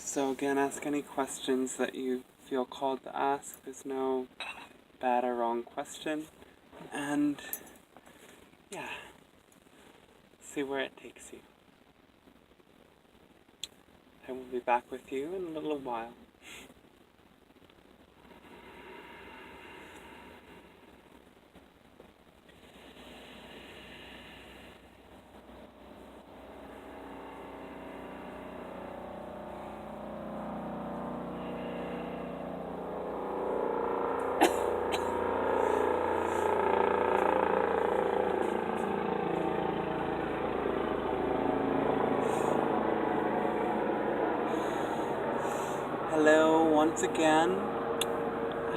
So again, ask any questions that you feel called to ask. There's no bad or wrong question. And yeah, see where it takes you. I will be back with you in a little while. Hello once again.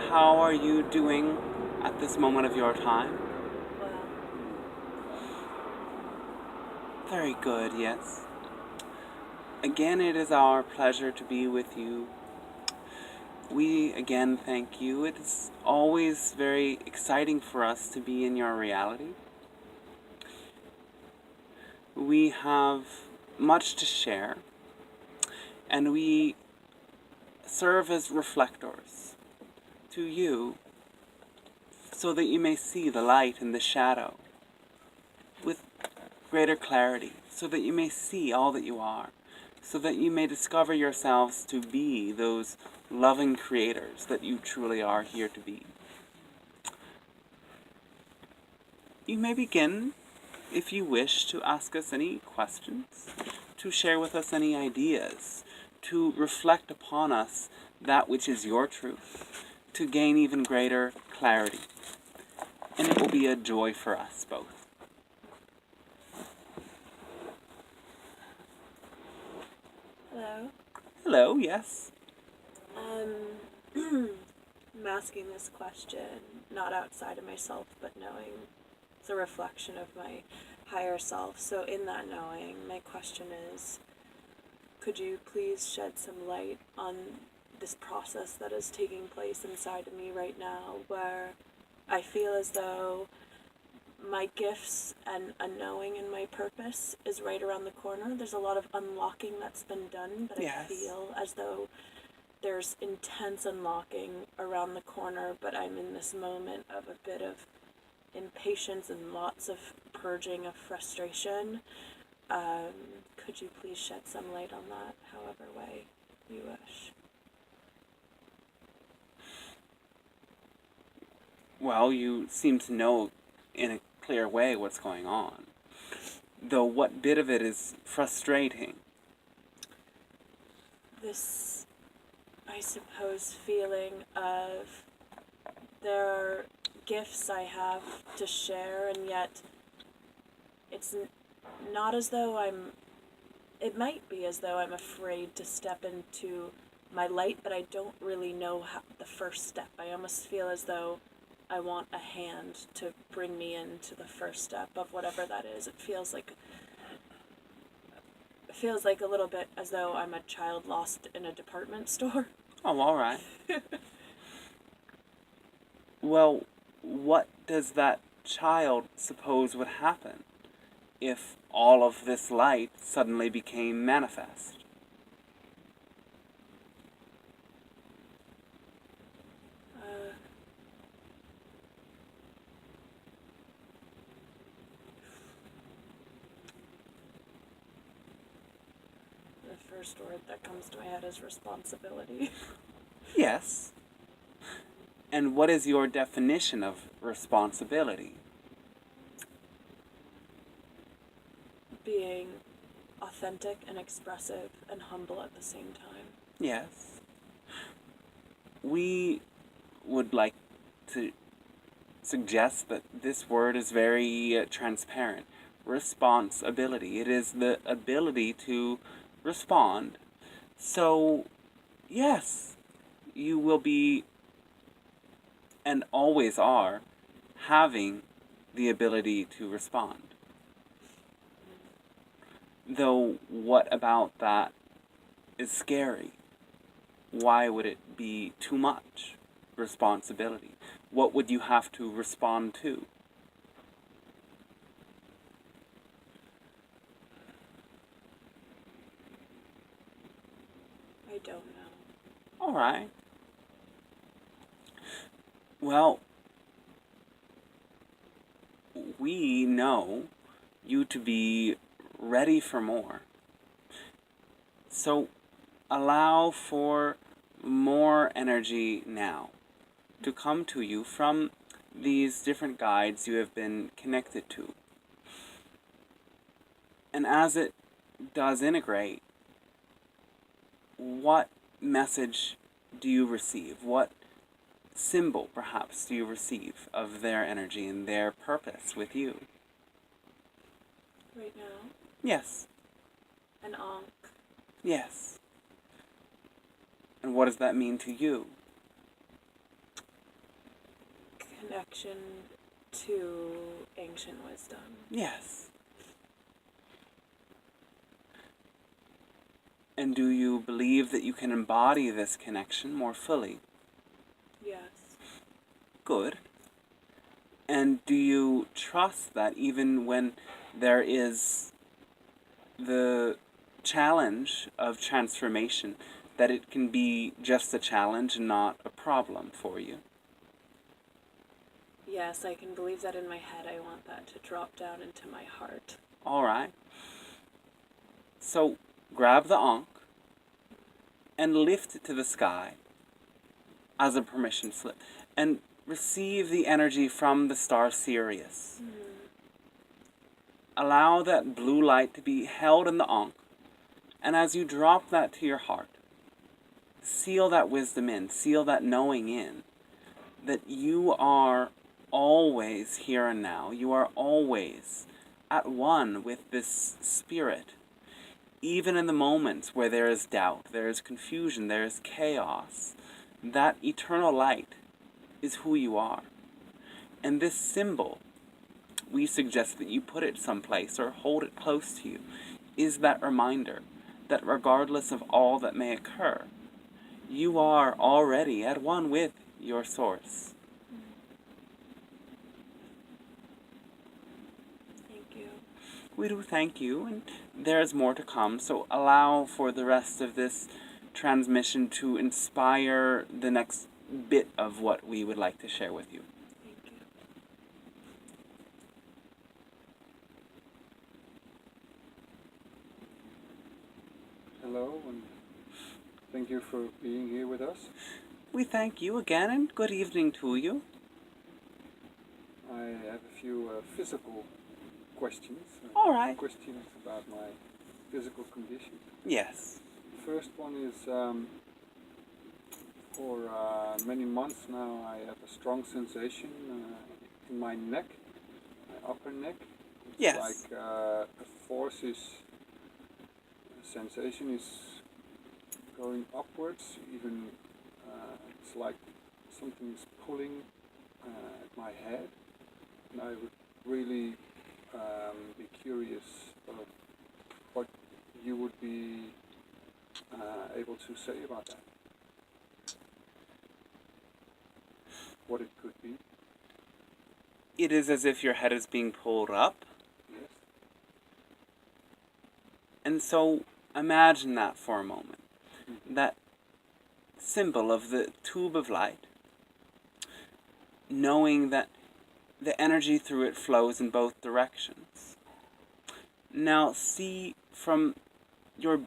How are you doing at this moment of your time? Well, Very good, yes. Again, it is our pleasure to be with you. We again thank you. It is always very exciting for us to be in your reality. We have much to share, and we serve as reflectors to you so that you may see the light and the shadow with greater clarity, so that you may see all that you are, so that you may discover yourselves to be those loving creators that you truly are here to be. You may begin, if you wish, to ask us any questions, to share with us any ideas, to reflect upon us that which is your truth, to gain even greater clarity. And it will be a joy for us both. hello. Hello, yes. I'm asking this question not outside of myself, but knowing it's a reflection of my higher self. So in that knowing, my question is, could you please shed some light on this process that is taking place inside of me right now, where I feel as though my gifts and a knowing in my purpose is right around the corner. There's a lot of unlocking that's been done, but Yes. I feel as though there's intense unlocking around the corner, but I'm in this moment of a bit of impatience and lots of purging of frustration. Could you please shed some light on that, however way you wish? Well, you seem to know in a clear way what's going on. Though what bit of it is frustrating? This, I suppose, feeling of there are gifts I have to share, and yet it's not as though it might be as though I'm afraid to step into my light, but I don't really know how, the first step. I almost feel as though I want a hand to bring me into the first step of whatever that is. It feels like a little bit as though I'm a child lost in a department store. Oh, all right. Well, what does that child suppose would happen if all of this light suddenly became manifest? The first word that comes to my head is responsibility. Yes. And what is your definition of responsibility? Being authentic and expressive and humble at the same time. Yes. We would like to suggest that this word is very transparent. Responsibility. It is the ability to respond. So, yes, you will be, and always are, having the ability to respond. Though, what about that is scary? Why would it be too much responsibility? What would you have to respond to? I don't know. All right. Well, we know you to be ready for more. So allow for more energy now to come to you from these different guides you have been connected to. And as it does integrate, what message do you receive? What symbol, perhaps, do you receive of their energy and their purpose with you? Right now? Yes. An ankh. Yes. And what does that mean to you? Connection to ancient wisdom. Yes. And do you believe that you can embody this connection more fully? Yes. Good. And do you trust that even when there is the challenge of transformation, that it can be just a challenge and not a problem for you? Yes, I can believe that in my head. I want that to drop down into my heart. All right. So grab the ankh and lift it to the sky as a permission slip and receive the energy from the star Sirius. Allow that blue light to be held in the ankh, and as you drop that to your heart, seal that wisdom in, seal that knowing in, that you are always here and now. You are always at one with this spirit. Even in the moments where there is doubt, there is confusion, there is chaos, that eternal light is who you are. And this symbol, we suggest that you put it someplace or hold it close to you, is that reminder that regardless of all that may occur, you are already at one with your source. Thank you. We do thank you, and there's more to come, so allow for the rest of this transmission to inspire the next bit of what we would like to share with you. Thank you. Hello, and thank you for being here with us. We thank you again, and good evening to you. I have a few physical questions. All right. Questions about my physical condition. Yes. The first one is for many months now I have a strong sensation in my neck, my upper neck. It's Yes. like a force sensation is going upwards, even it's like something is pulling at my head, and I would really be curious of what you would be able to say about that. What it could be. It is as if your head is being pulled up, Yes. and so imagine that for a moment. That symbol of the tube of light, knowing that the energy through it flows in both directions. Now see from your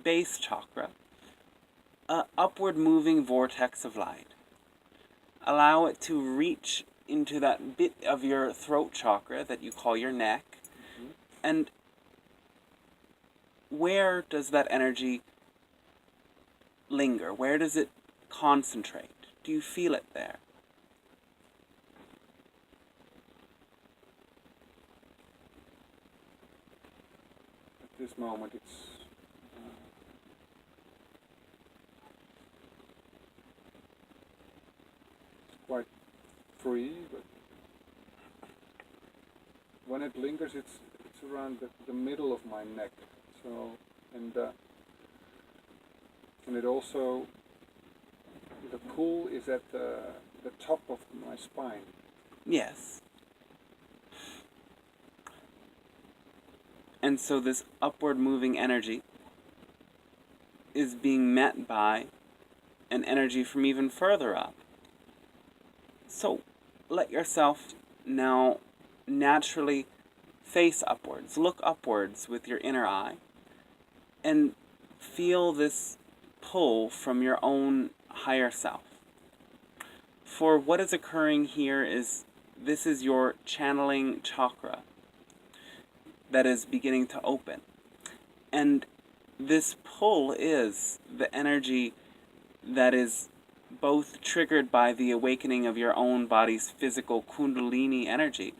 base chakra a upward moving vortex of light. Allow it to reach into that bit of your throat chakra that you call your neck. Mm-hmm. And where does that energy linger? Where does it concentrate? Do you feel it there? At this moment it's quite free, but when it lingers it's around the middle of my neck. So and it also, the pull is at the top of my spine. Yes. And so this upward moving energy is being met by an energy from even further up. So let yourself now naturally face upwards, look upwards with your inner eye, and feel this pull from your own higher self. For what is occurring here is, this is your channeling chakra that is beginning to open. And this pull is the energy that is both triggered by the awakening of your own body's physical kundalini energy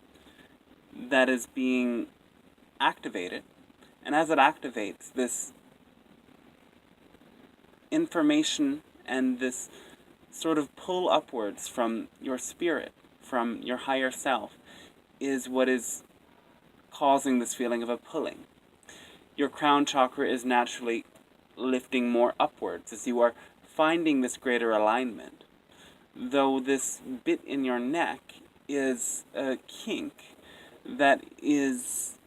that is being activated. And as it activates, this information and this sort of pull upwards from your spirit, from your higher self, is what is causing this feeling of a pulling. Your crown chakra is naturally lifting more upwards as you are finding this greater alignment. Though this bit in your neck is a kink that is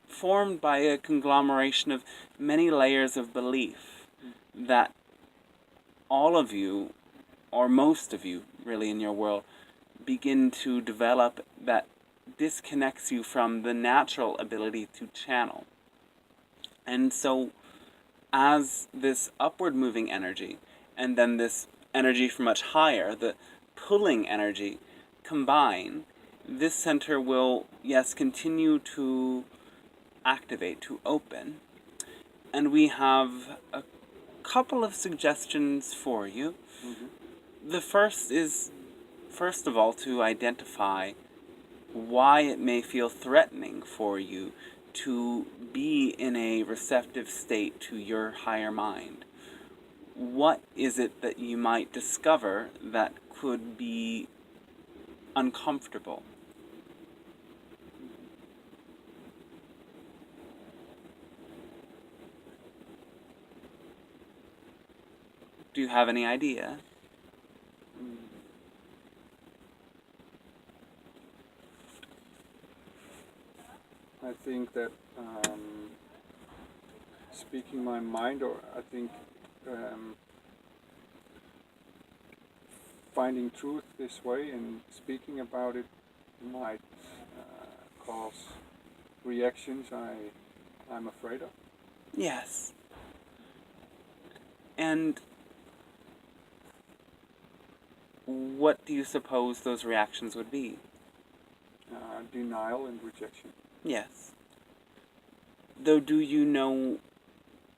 formed by a conglomeration of many layers of belief that all of you, or most of you really in your world, begin to develop, that disconnects you from the natural ability to channel. And so as this upward moving energy and then this energy from much higher, the pulling energy, combine, this center will, yes, continue to activate, to open. And we have a couple of suggestions for you. The first is, first of all, to identify why it may feel threatening for you to be in a receptive state to your higher mind. What is it that you might discover that could be uncomfortable? Do you have any idea? I think that speaking my mind, or I think finding truth this way and speaking about it might cause reactions I'm afraid of. Yes. And what do you suppose those reactions would be? Denial and rejection. Yes. Though, do you know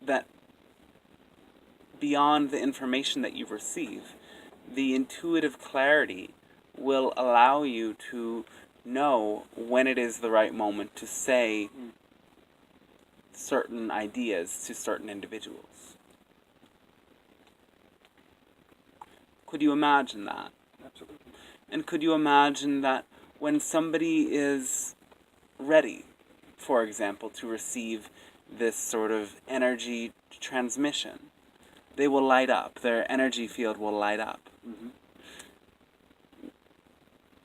that beyond the information that you receive, the intuitive clarity will allow you to know when it is the right moment to say certain ideas to certain individuals? Could you imagine that? Absolutely. And could you imagine that when somebody is ready, for example, to receive this sort of energy transmission, they will light up, their energy field will light up.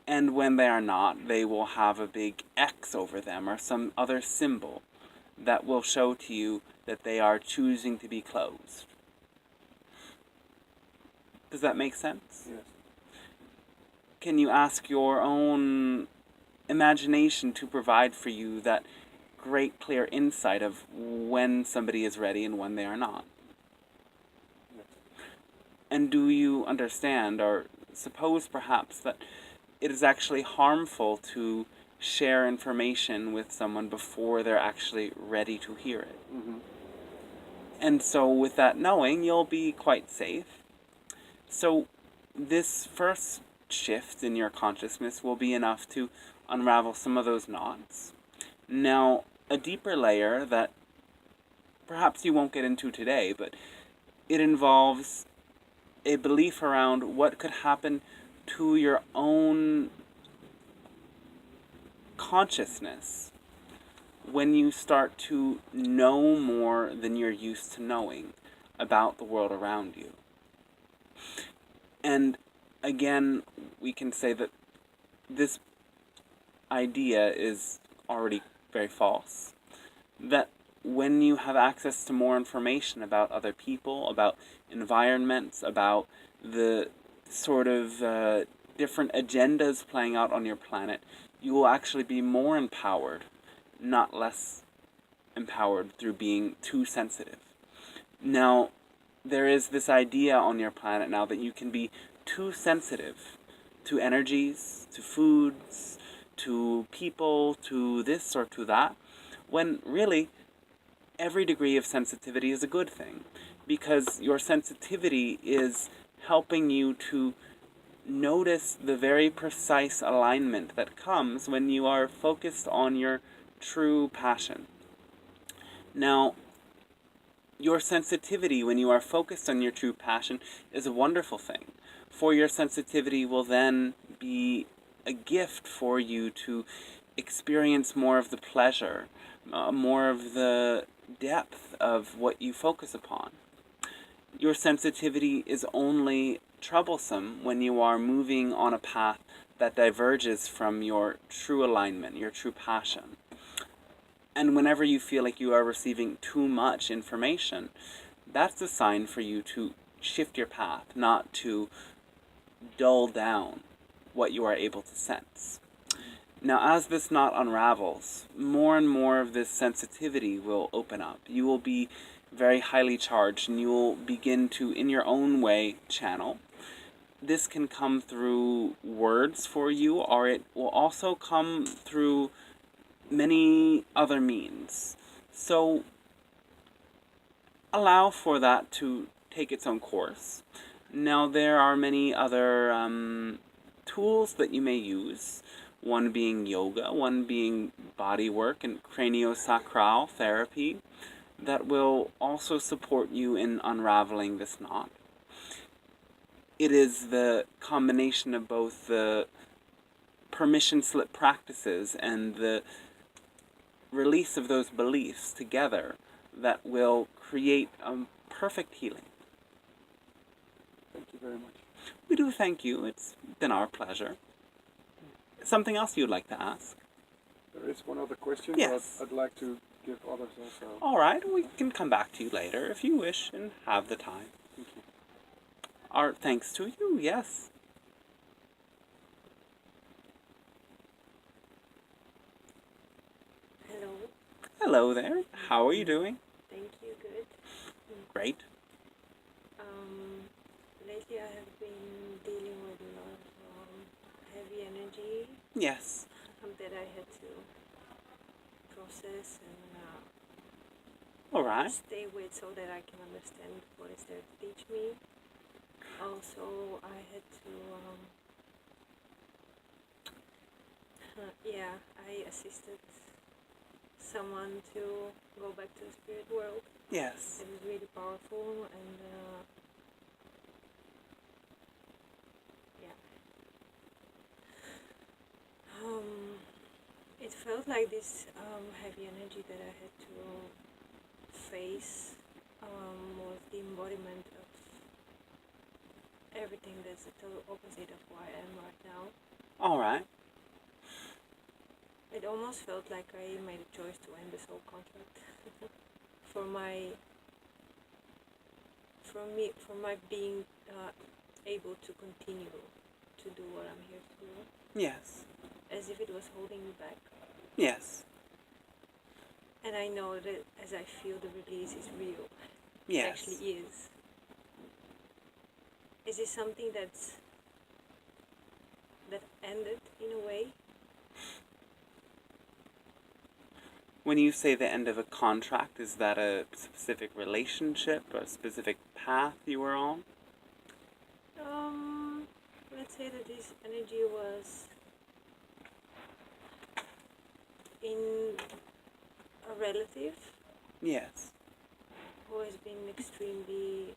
And when they are not, they will have a big X over them or some other symbol that will show to you that they are choosing to be closed. Does that make sense? Yes. Can you ask your own imagination to provide for you that great clear insight of when somebody is ready and when they are not? Yes. And do you understand, or suppose perhaps, that it is actually harmful to share information with someone before they're actually ready to hear it? And so with that knowing, you'll be quite safe. So this first shift in your consciousness will be enough to unravel some of those knots. Now, a deeper layer that perhaps you won't get into today, but it involves a belief around what could happen to your own consciousness when you start to know more than you're used to knowing about the world around you. And again, we can say that this idea is already very false. That when you have access to more information about other people, about environments, about the sort of different agendas playing out on your planet, you will actually be more empowered, not less empowered through being too sensitive. Now, there is this idea on your planet now that you can be too sensitive to energies, to foods, to people, to this or to that, when really every degree of sensitivity is a good thing, because your sensitivity is helping you to notice the very precise alignment that comes when you are focused on your true passion. Now, your sensitivity, when you are focused on your true passion, is a wonderful thing. For your sensitivity will then be a gift for you to experience more of the pleasure, more of the depth of what you focus upon. Your sensitivity is only troublesome when you are moving on a path that diverges from your true alignment, your true passion. And whenever you feel like you are receiving too much information, that's a sign for you to shift your path, not to dull down what you are able to sense. Now, as this knot unravels, more and more of this sensitivity will open up. You will be very highly charged, and you will begin to, in your own way, channel. This can come through words for you, or it will also come through many other means. So allow for that to take its own course. Now, there are many other tools that you may use, one being yoga, one being body work and craniosacral therapy, that will also support you in unraveling this knot. It is the combination of both the permission slip practices and the release of those beliefs together that will create a perfect healing. Thank you very much. We do thank you. It's been our pleasure. Something else you'd like to ask? There is one other question, Yes. but I'd like to give others also. All right, we can come back to you later if you wish and have the time. Thank you. Our thanks to you, yes. Hello. Hello there. How are you doing? Thank you. Good. Great. Lately I have been dealing with a lot of heavy energy Yes. that I had to process and All right. stay with so that I can understand what is there to teach me. Also, I had to, I assisted someone to go back to the spirit world. Yes. It was really powerful and it felt like this heavy energy that I had to face was the embodiment of everything that's the total opposite of who I am right now. All right. It almost felt like I made a choice to end this whole contract for my being able to continue to do what I'm here to do, Yes. as if it was holding me back. Yes. And I know that as I feel the release is real. It Yes. actually is. Is it something that ended in a way? When you say the end of a contract, is that a specific relationship, a specific path you were on? Let's say that this energy was in a relative Yes. who has been extremely,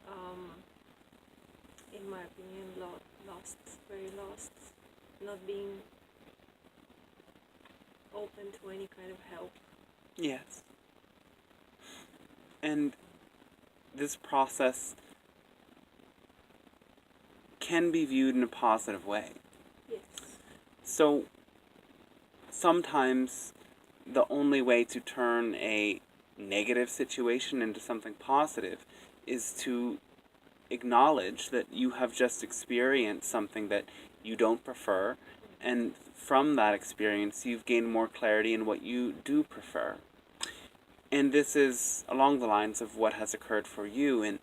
in my opinion, lost, very lost, not being open to any kind of help. Yes. And this process can be viewed in a positive way. Yes. So sometimes the only way to turn a negative situation into something positive is to acknowledge that you have just experienced something that you don't prefer, and from that experience you've gained more clarity in what you do prefer. And this is along the lines of what has occurred for you in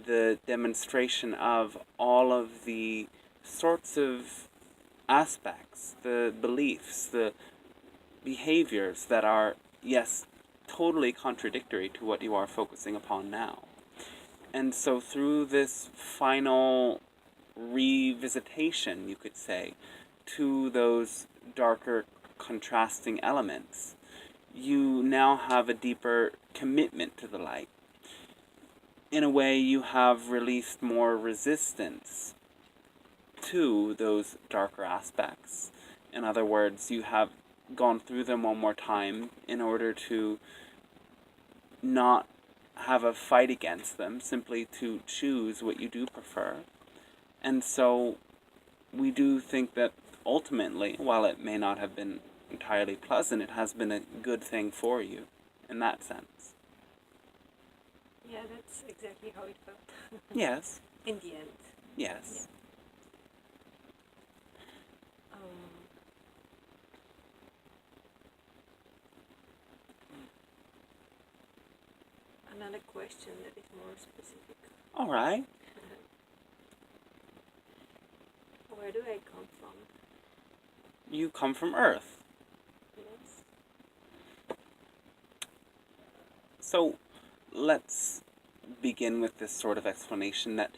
the demonstration of all of the sorts of aspects, the beliefs, the behaviors that are, yes, totally contradictory to what you are focusing upon now. And so through this final revisitation, you could say, to those darker contrasting elements, you now have a deeper commitment to the light. In a way, you have released more resistance to those darker aspects. In other words, you have gone through them one more time in order to not have a fight against them, simply to choose what you do prefer. And so we do think that ultimately, while it may not have been entirely pleasant, it has been a good thing for you in that sense. Yeah, that's exactly how it felt. Yes. In the end. Yes. Another question that is more specific. All right. Where do I come from? You come from Earth. Yes. So let's begin with this sort of explanation that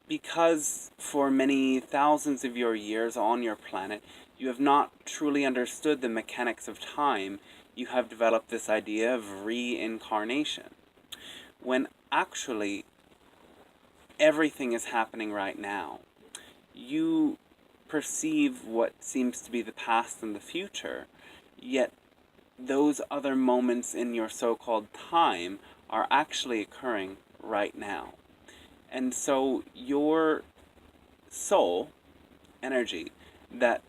because for many thousands of your years on your planet, you have not truly understood the mechanics of time, you have developed this idea of reincarnation, when actually everything is happening right now. You perceive what seems to be the past and the future, yet those other moments in your so-called time are actually occurring right now. And so your soul energy that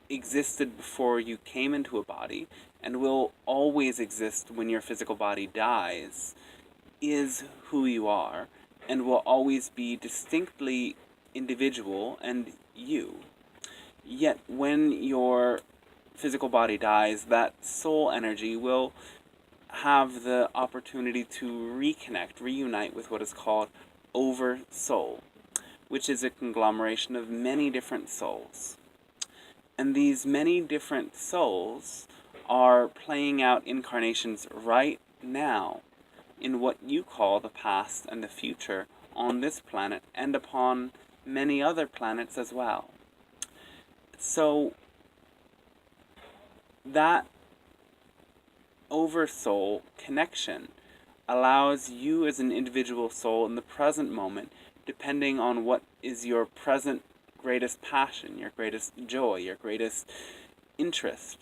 existed before you came into a body and will always exist when your physical body dies is who you are and will always be distinctly individual and you. Yet when your physical body dies, that soul energy will have the opportunity to reconnect, reunite with what is called Oversoul, which is a conglomeration of many different souls. And these many different souls are playing out incarnations right now in what you call the past and the future on this planet and upon many other planets as well. So that Oversoul connection allows you as an individual soul in the present moment, depending on what is your present greatest passion, your greatest joy, your greatest interest,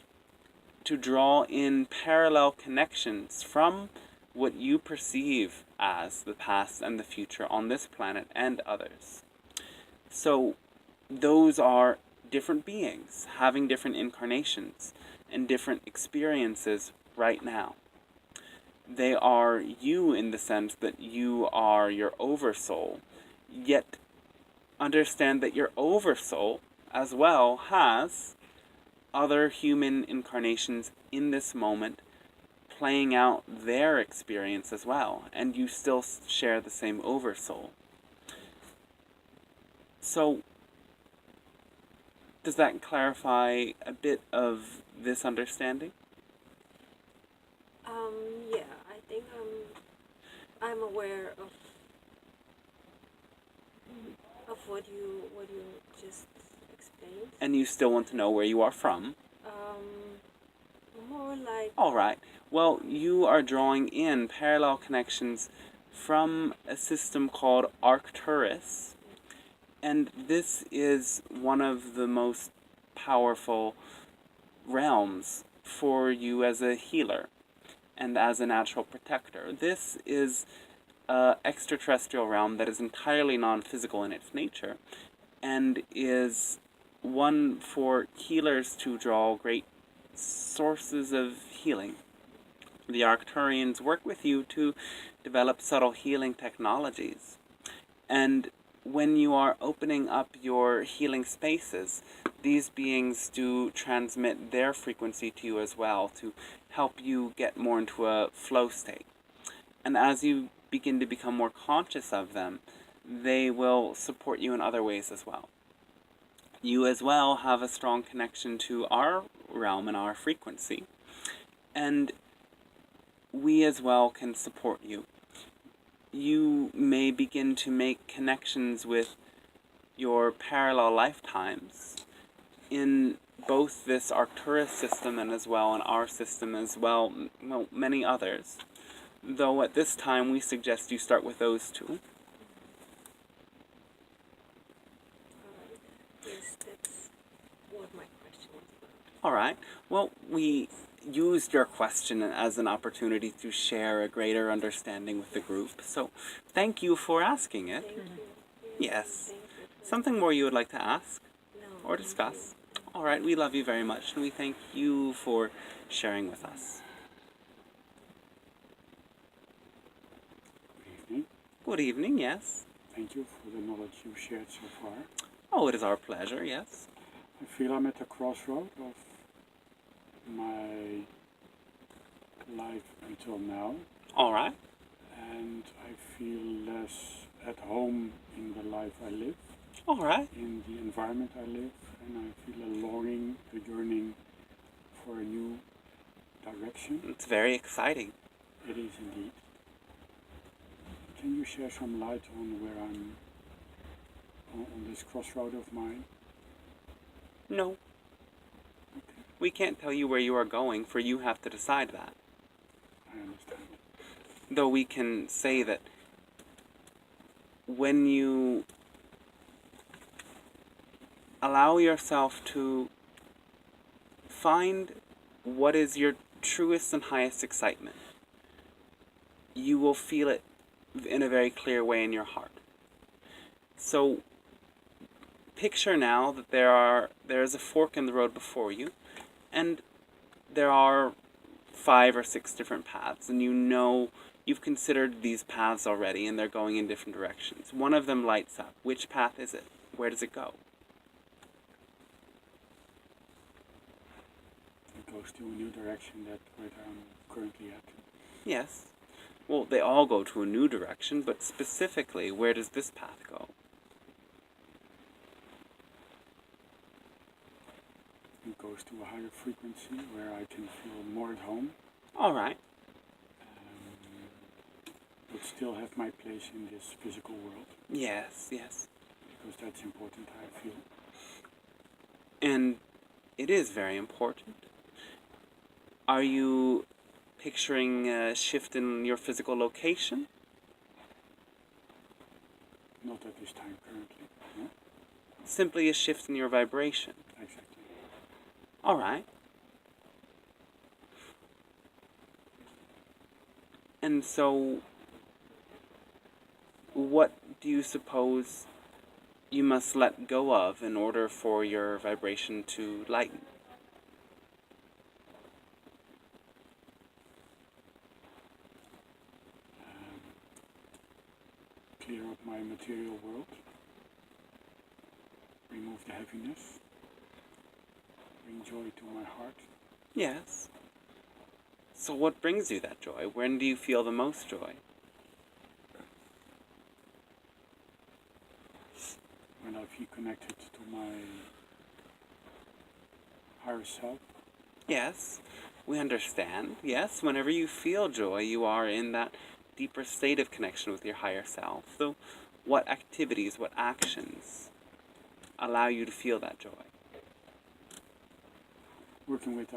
to draw in parallel connections from what you perceive as the past and the future on this planet and others. So those are different beings having different incarnations and different experiences right now. They are you in the sense that you are your Oversoul, yet understand that your Oversoul as well has other human incarnations in this moment playing out their experience as well, and you still share the same Oversoul. So does that clarify a bit of this understanding? Yeah, I think I'm aware of what you just explained. And you still want to know where you are from? More like. All right. Well, you are drawing in parallel connections from a system called Arcturus, and this is one of the most powerful realms for you as a healer and as a natural protector. This is an extra-terrestrial realm that is entirely non-physical in its nature and is one for healers to draw great sources of healing, the Arcturians work with you to develop subtle healing technologies. And when you are opening up your healing spaces, these beings do transmit their frequency to you as well to help you get more into a flow state. And as you begin to become more conscious of them, they will support you in other ways as well. You as well have a strong connection to our realm and our frequency. And we as well can support you. You may begin to make connections with your parallel lifetimes in both this Arcturus system and as well in our system as well, many others. Though at this time we suggest you start with those two. Yes, that's what my question is about. Alright, well, we used your question as an opportunity to share a greater understanding with the group, so thank you for asking it. Thank you. Yes. Thank you. Something more you would like to ask No, or thank discuss? you. Alright, we love you very much, and we thank you for sharing with us. Good evening. Good evening, yes. Thank you for the knowledge you shared so far. Oh, it is our pleasure, yes. I feel I'm at the crossroad of my life until now, Alright, and I feel less at home in the life I live, alright. in the environment I live, and I feel a longing, a yearning for a new direction. It's very exciting. It is indeed. Can you share some light on where I'm on this crossroad of mine? No, Okay, we can't tell you where you are going, for you have to decide that. I understand. Though we can say that when you allow yourself to find what is your truest and highest excitement, you will feel it in a very clear way in your heart. So picture now that there is a fork in the road before you, and there are 5 or 6 different paths, and you know you've considered these paths already, and they're going in different directions. One of them lights up. Which path is it? Where does it go? It goes to a new direction that where I'm currently at. Yes. Well, they all go to a new direction, but specifically, where does this path go? It goes to a higher frequency where I can feel more at home, Alright. but still have my place in this physical world, Yes, yes. because that's important, I feel. And it is very important. Are you picturing a shift in your physical location? Not at this time currently. No? Simply a shift in your vibration. Exactly. Alright. And so, what do you suppose you must let go of in order for your vibration to lighten? Clear up my material world. Remove the heaviness. Bring joy to my heart. Yes. So what brings you that joy? When do you feel the most joy? When I feel connected to my higher self. Yes, we understand. Yes, whenever you feel joy, you are in that deeper state of connection with your higher self. So what activities, what actions allow you to feel that joy? Working with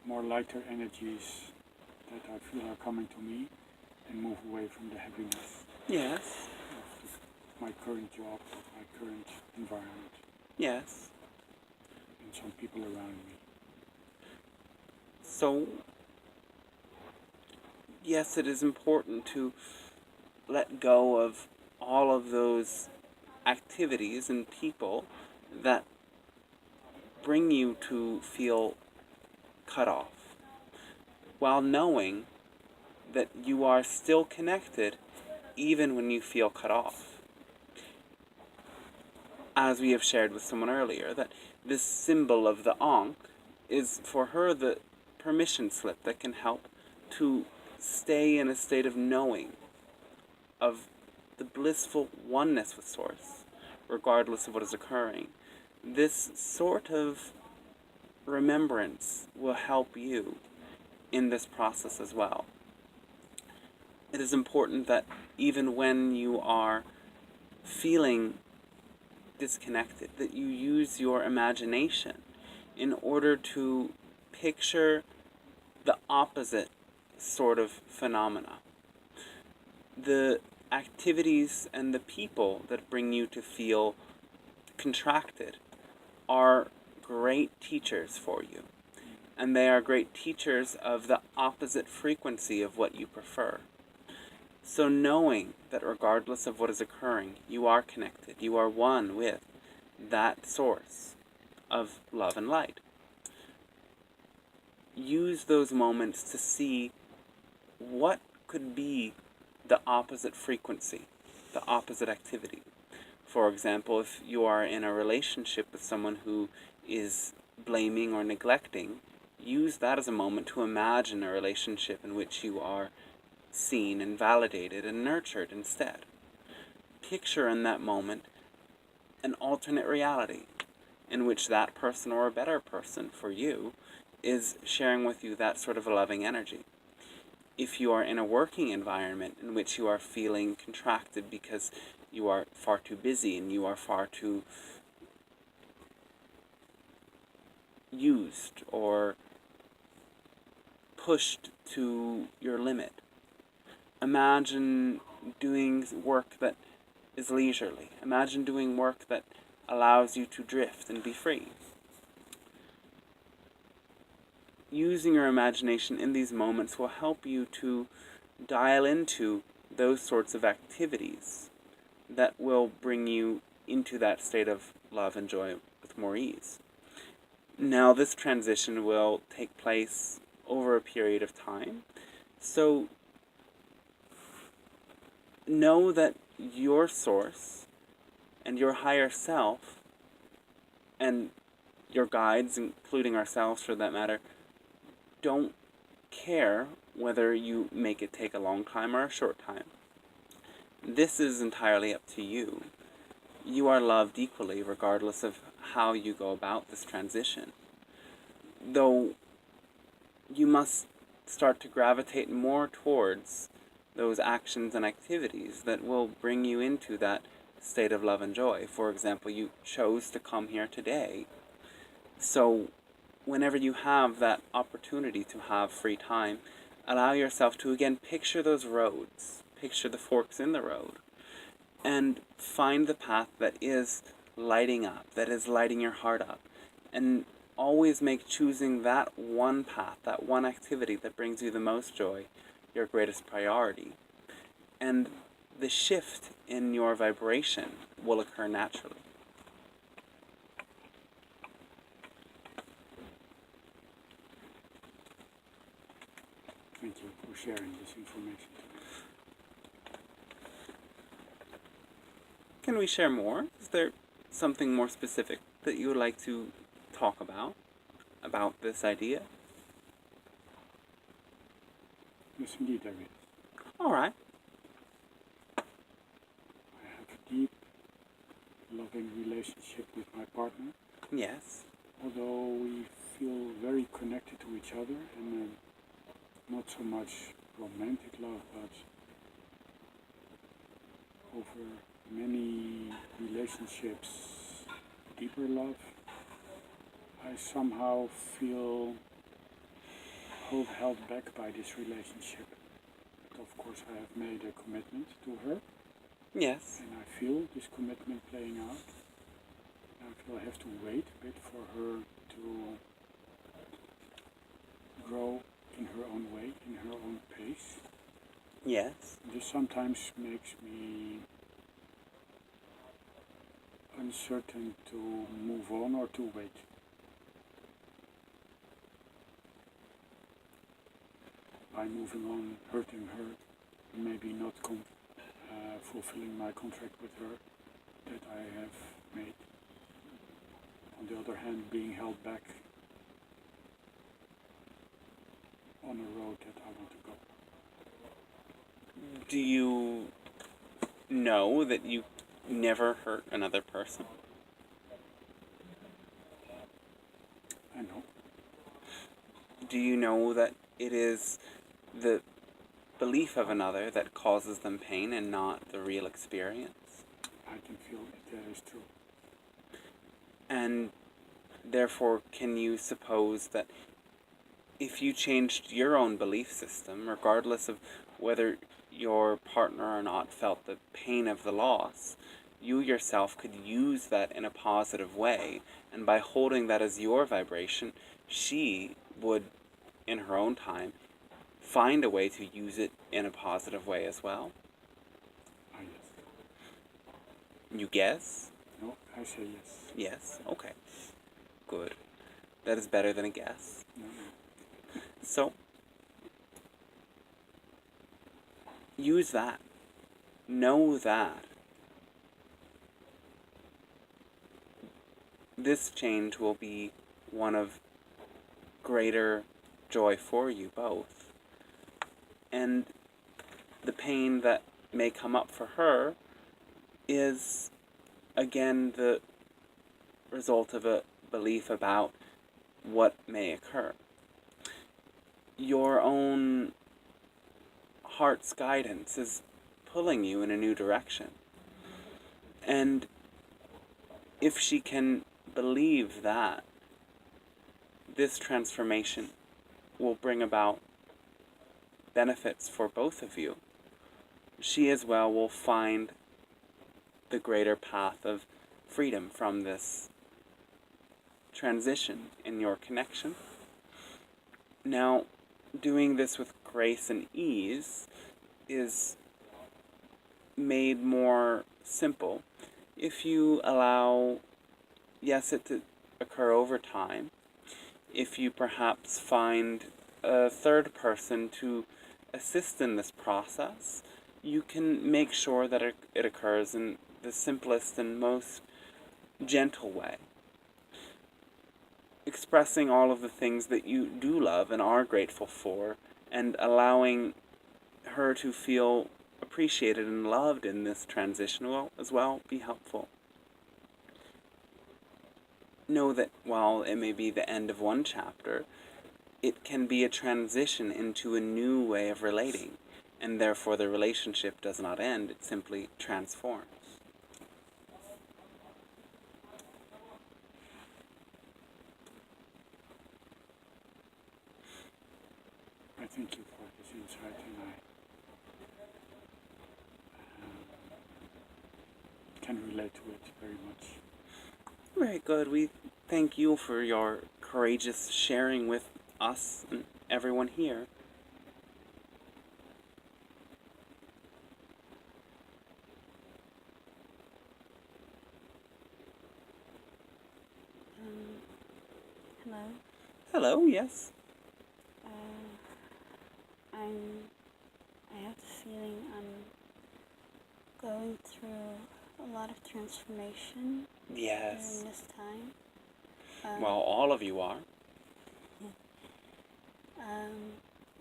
more lighter energies that I feel are coming to me and move away from the heaviness Yes, of my current job, of my current environment, yes. and some people around me. So, yes, it is important to let go of all of those activities and people that bring you to feel cut off. while knowing that you are still connected even when you feel cut off. As we have shared with someone earlier, that this symbol of the Ankh is for her the permission slip that can help to stay in a state of knowing, of the blissful oneness with Source, regardless of what is occurring. This sort of remembrance will help you in this process as well. It is important that even when you are feeling disconnected, that you use your imagination in order to picture the opposite sort of phenomena. The activities and the people that bring you to feel contracted are great teachers for you. And they are great teachers of the opposite frequency of what you prefer. So knowing that regardless of what is occurring, you are connected, you are one with that source of love and light. Use those moments to see what could be the opposite frequency, the opposite activity. For example, if you are in a relationship with someone who is blaming or neglecting, use that as a moment to imagine a relationship in which you are seen and validated and nurtured instead. Picture in that moment an alternate reality in which that person, or a better person for you, is sharing with you that sort of a loving energy. If you are in a working environment in which you are feeling contracted because you are far too busy and you are far too used or pushed to your limit, imagine doing work that is leisurely. Imagine doing work that allows you to drift and be free. Using your imagination in these moments will help you to dial into those sorts of activities that will bring you into that state of love and joy with more ease. Now, this transition will take place over a period of time, so know that your source and your higher self and your guides, including ourselves for that matter, don't care whether you make it take a long time or a short time. This is entirely up to you. You are loved equally regardless of how you go about this transition. Though you must start to gravitate more towards those actions and activities that will bring you into that state of love and joy. For example, you chose to come here today. So whenever you have that opportunity to have free time, allow yourself to again picture those roads, picture the forks in the road, and find the path that is lighting up, that is lighting your heart up. And always make choosing that one path, that one activity that brings you the most joy, your greatest priority. And the shift in your vibration will occur naturally. Thank you for sharing this information. Can we share more? Is there something more specific that you would like to talk about this idea? Yes, indeed, there is. All right. I have a deep, loving relationship with my partner. Yes. Although we feel very connected to each other, and not so much romantic love, but over many relationships, deeper love, I somehow feel held back by this relationship. But of course I have made a commitment to her. Yes. And I feel this commitment playing out. I feel I have to wait a bit for her to grow in her own way, in her own pace. Yes. This sometimes makes me uncertain to move on or to wait. by moving on, hurting her, maybe not fulfilling my contract with her that I have made. On the other hand, being held back on a road that I want to go. Do you know that you never hurt another person? I know. Do you know that it is the belief of another that causes them pain and not the real experience? I can feel that is true. And therefore, can you suppose that if you changed your own belief system, regardless of whether your partner or not felt the pain of the loss, you yourself could use that in a positive way, and by holding that as your vibration, she would, in her own time, find a way to use it in a positive way as well? Ah, yes. You guess? No, I say yes. Yes? Okay. Good. That is better than a guess. No. So, use that. Know that this change will be one of greater joy for you both. And the pain that may come up for her is, again, the result of a belief about what may occur. Your own heart's guidance is pulling you in a new direction. And if she can believe that this transformation will bring about benefits for both of you, she as well will find the greater path of freedom from this transition in your connection. Now, doing this with grace and ease is made more simple if you allow, yes, it to occur over time. If you perhaps find a third person to assist in this process, you can make sure that it occurs in the simplest and most gentle way. Expressing all of the things that you do love and are grateful for, and allowing her to feel appreciated and loved in this transition will as well be helpful. Know that while it may be the end of one chapter, it can be a transition into a new way of relating, and therefore the relationship does not end, it simply transforms. I thank you for this insight, and I can relate to it very much. Very good. We thank you for your courageous sharing with us and everyone here. Hello. Hello, yes. I have the feeling I'm going through a lot of transformation Yes. during this time. Well, all of you are.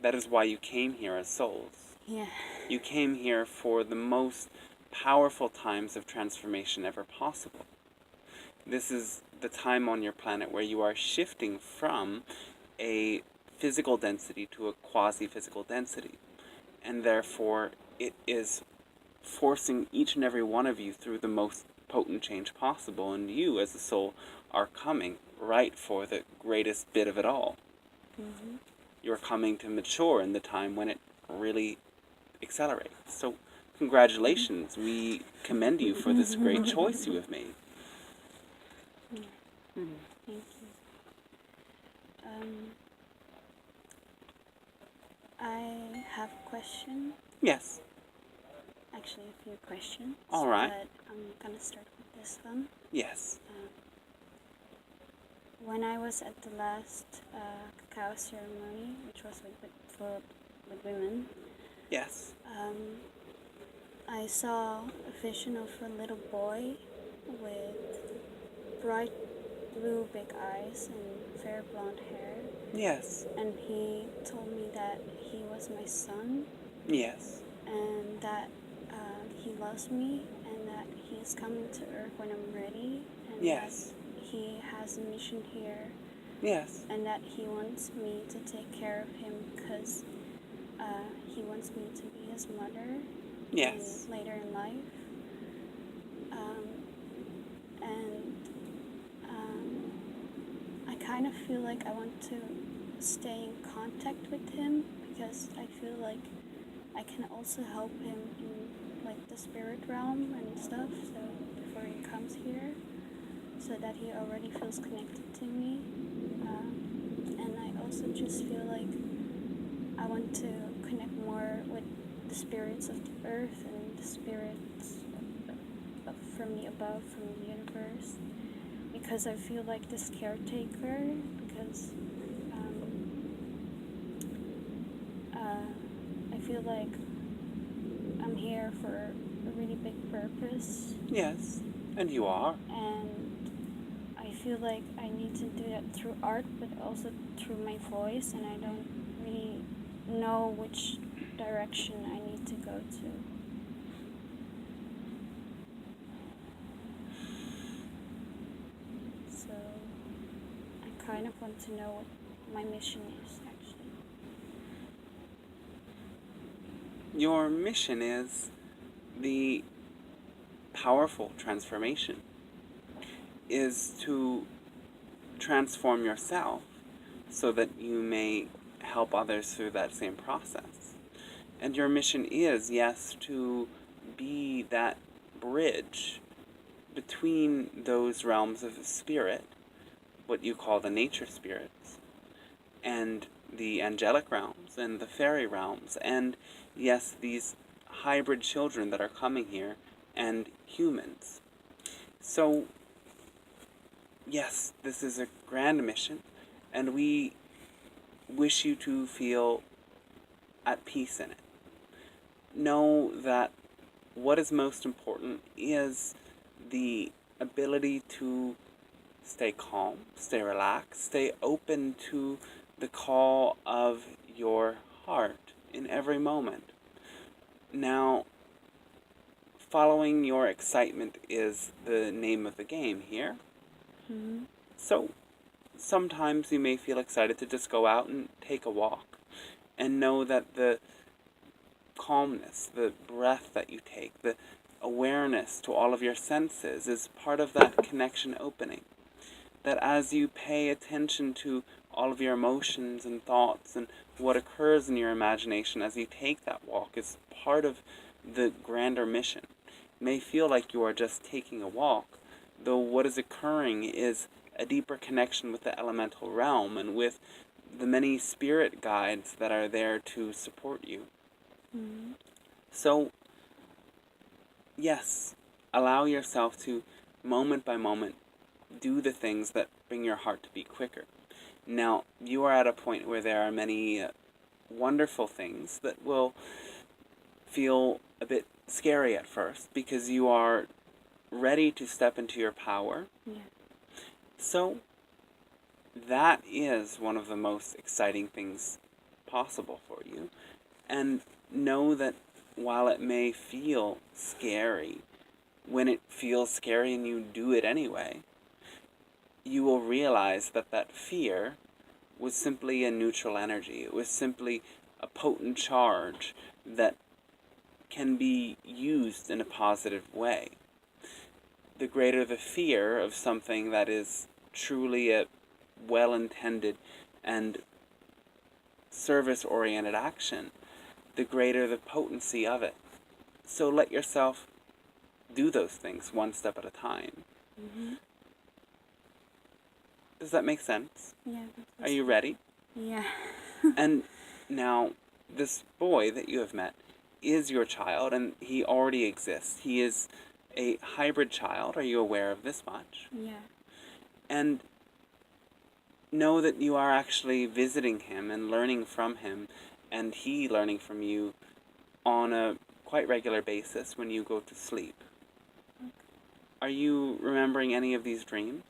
That is why you came here as souls. Yeah. You came here for the most powerful times of transformation ever possible. This is the time on your planet where you are shifting from a physical density to a quasi-physical density. And therefore, it is forcing each and every one of you through the most potent change possible. And you, as a soul, are coming right for the greatest bit of it all. Mm-hmm. You're coming to mature in the time when it really accelerates. So, congratulations. We commend you for this great choice you have made. Yeah. Mm-hmm. Thank you. I have a question. Yes. Actually, a few questions. All right. But I'm gonna start with this one. Yes. When I was at the last cacao ceremony, which was for with women. Yes. I saw a vision of a little boy with bright blue big eyes and fair blonde hair. Yes. And he told me that he was my son. Yes. And that he loves me, and that he is coming to Earth when I'm ready, and Yes. that he has a mission here, Yes. and that he wants me to take care of him because he wants me to be his mother Yes. later in life. I kind of feel like I want to stay in contact with him because I feel like I can also help him in like the spirit realm and stuff, so before he comes here, so that he already feels connected to me. And I also just feel like I want to connect more with the spirits of the earth and the spirits from the above, from the universe, because I feel like this caretaker, because I feel like I'm here for a really big purpose. Yes. And you are. And I feel like I need to do that through art, but also through my voice, and I don't really know which direction I need to go to. So I kind of want to know what my mission is, actually. Your mission is the powerful transformation, is to transform yourself so that you may help others through that same process. And your mission is, yes, to be that bridge between those realms of spirit, what you call the nature spirits, and the angelic realms and the fairy realms, and yes, these hybrid children that are coming here, and humans. So, yes, this is a grand mission, and we wish you to feel at peace in it. Know that what is most important is the ability to stay calm, stay relaxed, stay open to the call of your heart in every moment. Now, following your excitement is the name of the game here. Mm-hmm. So, sometimes you may feel excited to just go out and take a walk and know that the calmness, the breath that you take, the awareness to all of your senses is part of that connection opening. That as you pay attention to all of your emotions and thoughts and what occurs in your imagination as you take that walk is part of the grander mission. It may feel like you are just taking a walk, though what is occurring is a deeper connection with the elemental realm and with the many spirit guides that are there to support you. Mm-hmm. So, yes, allow yourself to, moment by moment, do the things that bring your heart to beat quicker. Now, you are at a point where there are many wonderful things that will feel a bit scary at first because you are ready to step into your power. Yeah. So, that is one of the most exciting things possible for you. And know that while it may feel scary, when it feels scary and you do it anyway, you will realize that that fear was simply a neutral energy. It was simply a potent charge that can be used in a positive way. The greater the fear of something that is truly a well-intended and service-oriented action, the greater the potency of it. So let yourself do those things one step at a time. Mm-hmm. Does that make sense? Yeah. Are you ready? Yeah. And now, this boy that you have met is your child, and he already exists. He is a hybrid child. Are you aware of this much? Yeah. And know that you are actually visiting him and learning from him and he learning from you on a quite regular basis when you go to sleep. Okay. Are you remembering any of these dreams?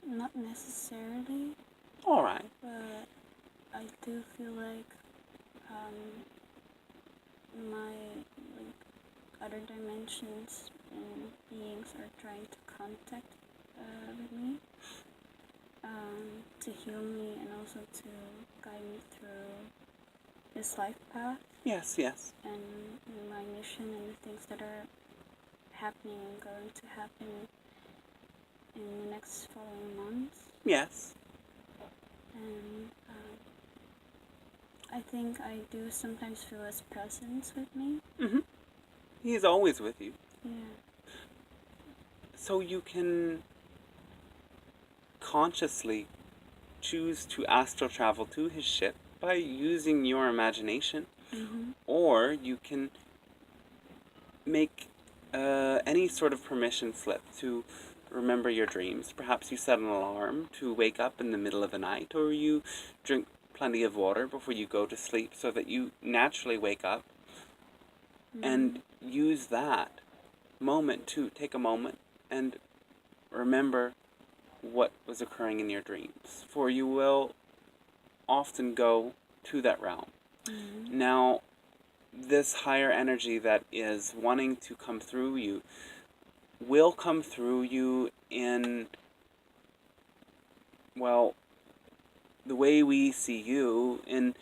Not necessarily, All right. but I do feel like my like other dimensions and beings are trying to contact with me, to heal me and also to guide me through this life path Yes, yes. and my mission and the things that are happening and going to happen in the next following months. Yes. And I think I do sometimes feel his presence with me. Mm-hmm. He's always with you. Yeah. So you can consciously choose to astral travel to his ship by using your imagination, Mm-hmm. or you can make any sort of permission slip to remember your dreams. Perhaps you set an alarm to wake up in the middle of the night, or you drink plenty of water before you go to sleep so that you naturally wake up, and use that moment to take a moment and remember what was occurring in your dreams, for you will often go to that realm. Mm-hmm. Now, this higher energy that is wanting to come through you will come through you in, well, the way we see you in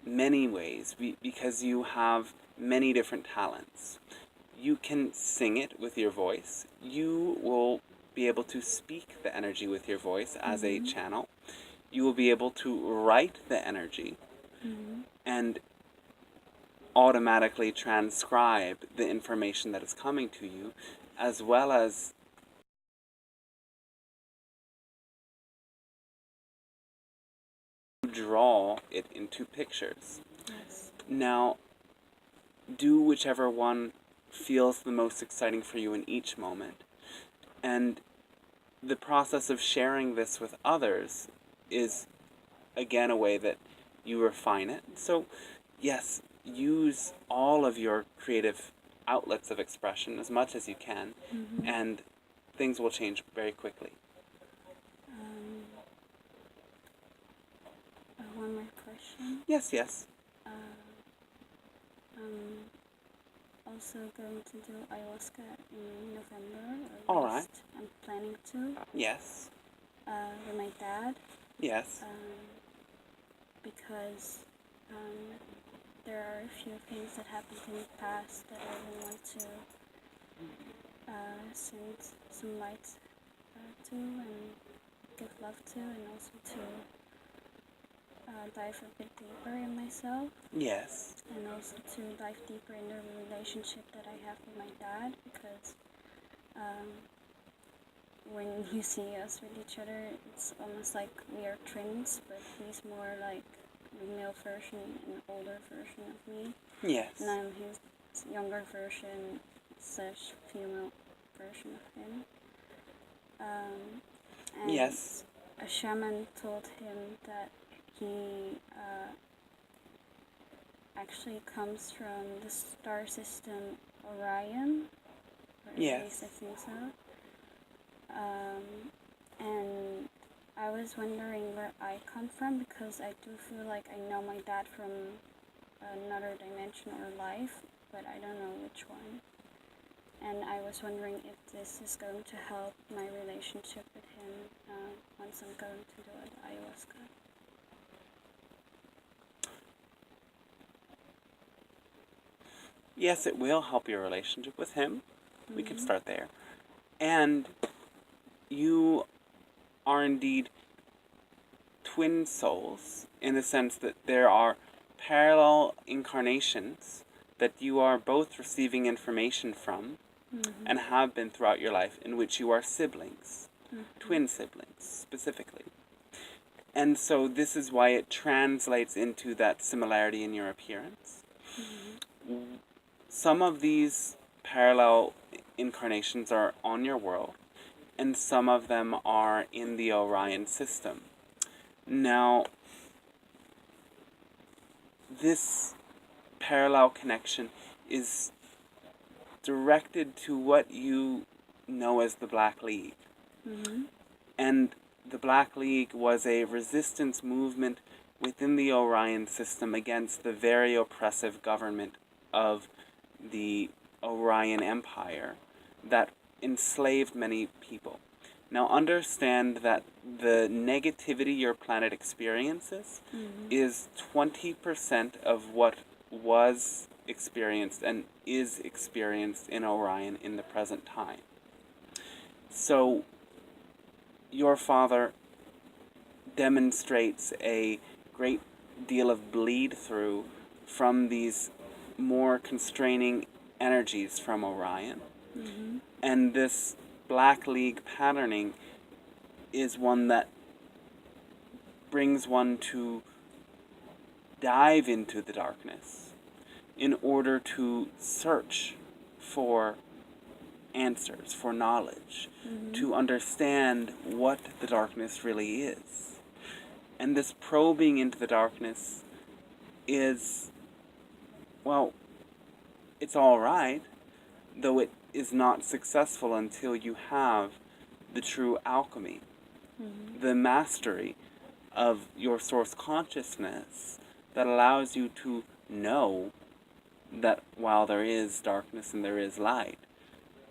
many ways, because you have many different talents. You can sing it with your voice. You will be able to speak the energy with your voice as a channel. You will be able to write the energy and automatically transcribe the information that is coming to you, as well as draw it into pictures. Yes. Now, do whichever one feels the most exciting for you in each moment. And the process of sharing this with others is, again, a way that you refine it. So, yes, use all of your creative outlets of expression as much as you can, and things will change very quickly. One more question. Yes, yes. I'm also going to do ayahuasca in November. All right. I'm planning to. Yes. With my dad. Yes. Because there are a few things that happened in the past that I really want to send some light to and give love to, and also to dive a bit deeper in myself, Yes. and also to dive deeper in the relationship that I have with my dad, because when you see us with each other, it's almost like we are twins, but he's more like the male version and older version of me, Yes. and I'm his younger version slash female version of him. And Yes. a shaman told him that he actually comes from the star system Orion, or at Yes. least I think so. And I was wondering where I come from, because I do feel like I know my dad from another dimension or life, but I don't know which one. And I was wondering if this is going to help my relationship with him once I'm going to do the ayahuasca. Yes, it will help your relationship with him. We can start there. And you are indeed twin souls, in the sense that there are parallel incarnations that you are both receiving information from, and have been throughout your life, in which you are siblings, twin siblings specifically. And so this is why it translates into that similarity in your appearance. Some of these parallel incarnations are on your world, and some of them are in the Orion system. Now, this parallel connection is directed to what you know as the Black League. Mm-hmm. And the Black League was a resistance movement within the Orion system against the very oppressive government of the Orion Empire that enslaved many people. Now understand that the negativity your planet experiences is 20% of what was experienced and is experienced in Orion in the present time. So your father demonstrates a great deal of bleed through from these more constraining energies from Orion. Mm-hmm. And this Black League patterning is one that brings one to dive into the darkness in order to search for answers, for knowledge, to understand what the darkness really is. And this probing into the darkness is, well, it's all right, though it is not successful until you have the true alchemy, the mastery of your source consciousness that allows you to know that while there is darkness and there is light,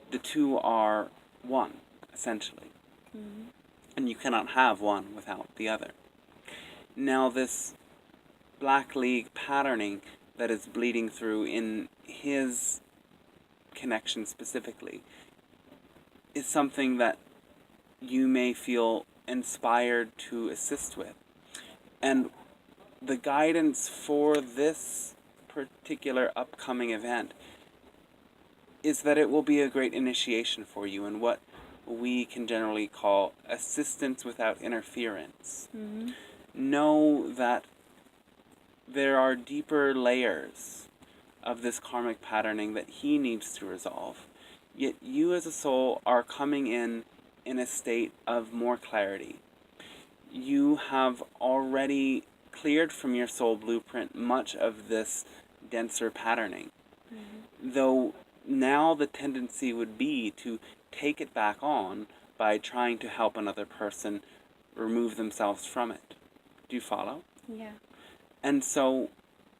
the two are one, essentially. And you cannot have one without the other. Now this Black League patterning that is bleeding through in his connection specifically is something that you may feel inspired to assist with. And the guidance for this particular upcoming event is that it will be a great initiation for you in what we can generally call assistance without interference. Know that there are deeper layers of this karmic patterning that he needs to resolve, yet you as a soul are coming in a state of more clarity. You have already cleared from your soul blueprint much of this denser patterning, though now the tendency would be to take it back on by trying to help another person remove themselves from it. Do you follow? Yeah. And so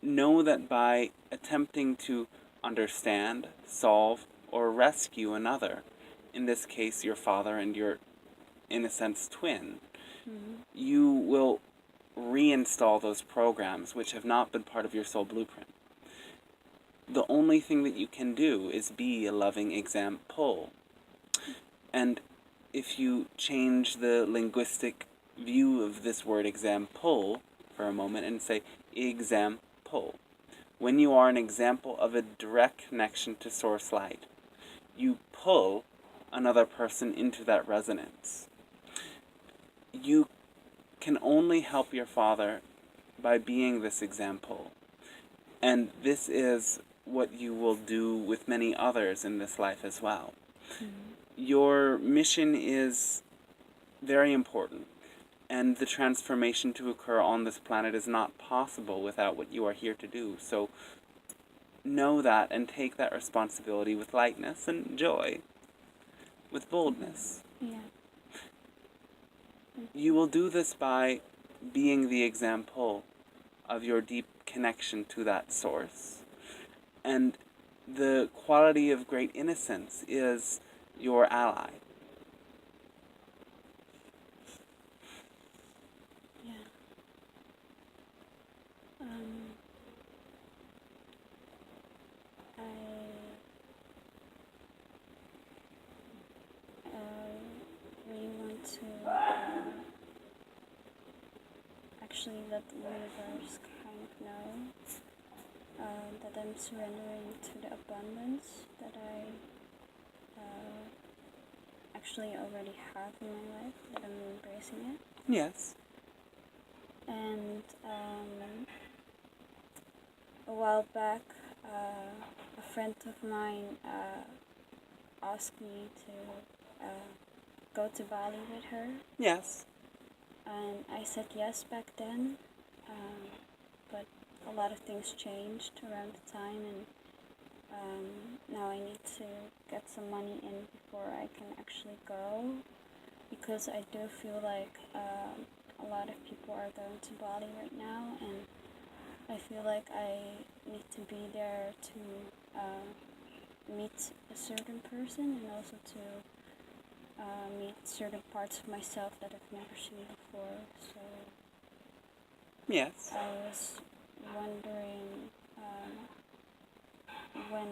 know that by attempting to understand, solve, or rescue another, in this case your father and your, in a sense, twin, you will reinstall those programs which have not been part of your soul blueprint. The only thing that you can do is be a loving example. And if you change the linguistic view of this word example for a moment and say example, when you are an example of a direct connection to source light, you pull another person into that resonance. You can only help your father by being this example. And this is what you will do with many others in this life as well. Your mission is very important, and the transformation to occur on this planet is not possible without what you are here to do. So know that and take that responsibility with lightness and joy, with boldness. Yeah. You will do this by being the example of your deep connection to that source. And the quality of great innocence is your ally. Yeah. I really want to actually let the universe kind of know that I'm surrendering to the abundance that I actually already have in my life, that I'm embracing it. Yes. And a while back, a friend of mine asked me to go to Bali with her, Yes. and I said yes back then, but a lot of things changed around the time, and now I need to get some money in before I can actually go, because I do feel like a lot of people are going to Bali right now, and I feel like I need to be there to meet a certain person, and also to meet certain parts of myself that I've never seen before. So Yes. I was wondering when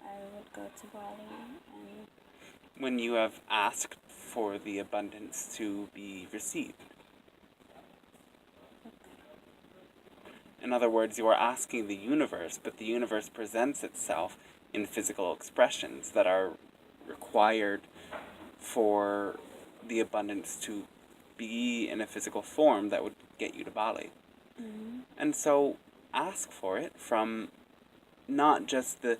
I would go to Bali, and When you have asked for the abundance to be received. In other words, you are asking the universe, but the universe presents itself in physical expressions that are required for the abundance to be in a physical form that would get you to Bali. mm-hmm. And so ask for it from not just the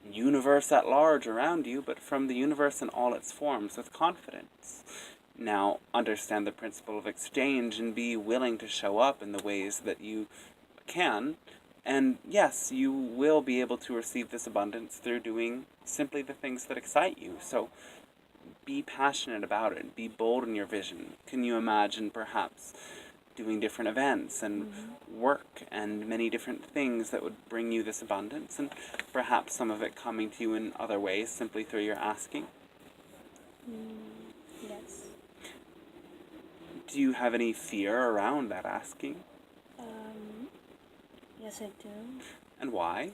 universe at large around you, but from the universe in all its forms with confidence. Now, understand the principle of exchange and be willing to show up in the ways that you can. And yes, you will be able to receive this abundance through doing simply the things that excite you. So be passionate about it. Be bold in your vision. Can you imagine perhaps doing different events and work and many different things that would bring you this abundance, and perhaps some of it coming to you in other ways simply through your asking? Yes. Do you have any fear around that asking? Yes, I do. And why?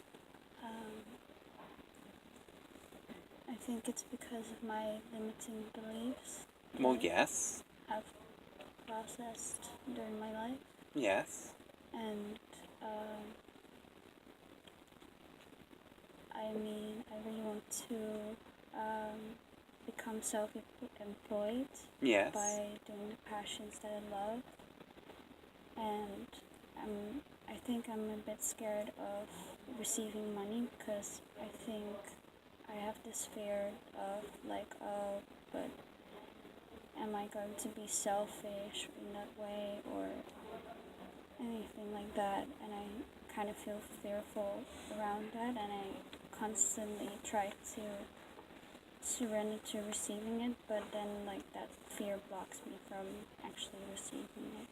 I think it's because of my limiting beliefs Well, yes. I've processed during my life, Yes. and I mean, I really want to become self-employed Yes. by doing the passions that I love, and I think I'm a bit scared of receiving money, because I think I have this fear of like, oh, but am I going to be selfish in that way or anything like that? And I kind of feel fearful around that, and I constantly try to surrender to receiving it, but then like that fear blocks me from actually receiving it.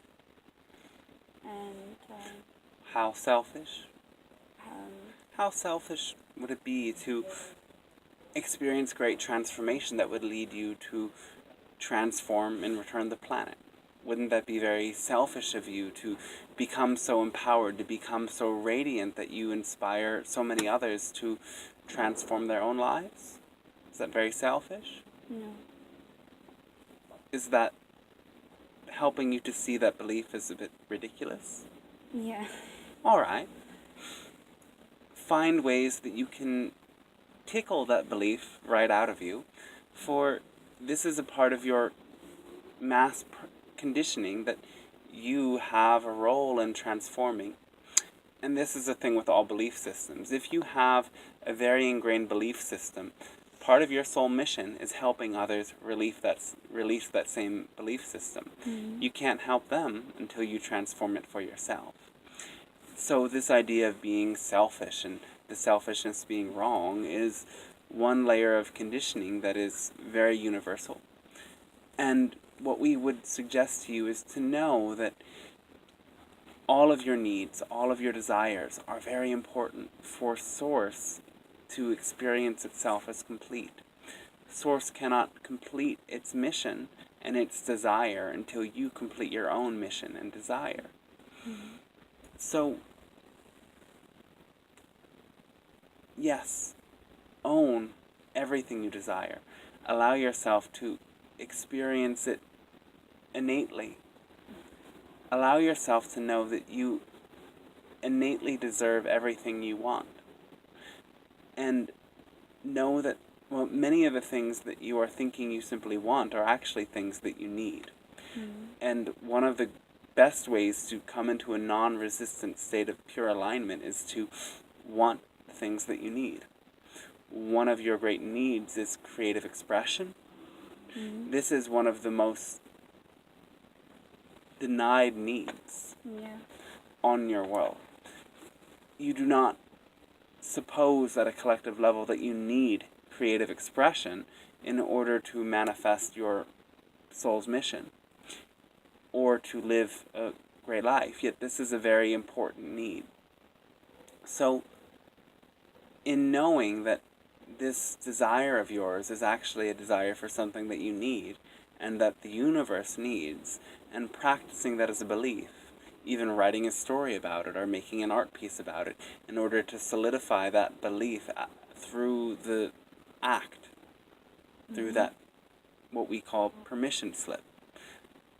And How selfish? um, How selfish would it be to experience great transformation that would lead you to transform and return the planet? Wouldn't that be very selfish of you to become so empowered, to become so radiant that you inspire so many others to transform their own lives? Is that very selfish? no. Is that helping you to see that belief is a bit ridiculous? Yeah. All right. Find ways that you can tickle that belief right out of you, for this is a part of your mass conditioning that you have a role in transforming. And this is the thing with all belief systems. If you have a very ingrained belief system, part of your soul mission is helping others release that same belief system. You can't help them until you transform it for yourself. So this idea of being selfish and the selfishness being wrong is one layer of conditioning that is very universal. And what we would suggest to you is to know that all of your needs, all of your desires are very important for Source to experience itself as complete. Source cannot complete its mission and its desire until you complete your own mission and desire. So, yes, own everything you desire. Allow yourself to experience it innately. Allow yourself to know that you innately deserve everything you want. And know that, well, many of the things that you are thinking you simply want are actually things that you need. And one of the best ways to come into a non-resistant state of pure alignment is to want the things that you need. One of your great needs is creative expression. This is one of the most denied needs on your world. you do not suppose at a collective level that you need creative expression in order to manifest your soul's mission or to live a great life, yet this is a very important need. So, in knowing that this desire of yours is actually a desire for something that you need and that the universe needs, and practicing that as a belief, even writing a story about it or making an art piece about it in order to solidify that belief through the act, through that what we call permission slip,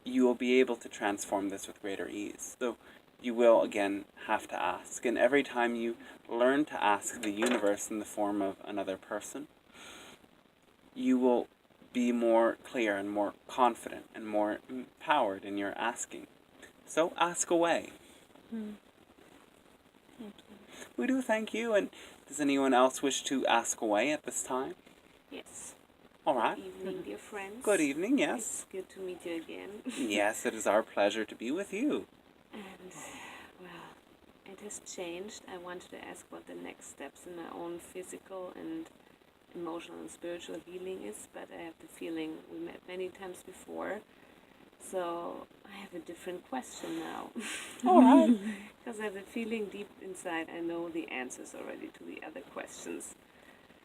you will be able to transform this with greater ease. Though you will, again, have to ask. And every time you learn to ask the universe in the form of another person, you will be more clear and more confident and more empowered in your asking. So ask away. Thank you. We do thank you. And does anyone else wish to ask away at this time? Yes. All right. Good evening, dear friends. Good evening, yes. It's good to meet you again. Yes, it is our pleasure to be with you. And, well, it has changed. I wanted to ask what the next steps in my own physical and emotional and spiritual healing is, but I have the feeling we met many times before. So I have a different question now. All right. Because I have a feeling deep inside I know the answers already to the other questions.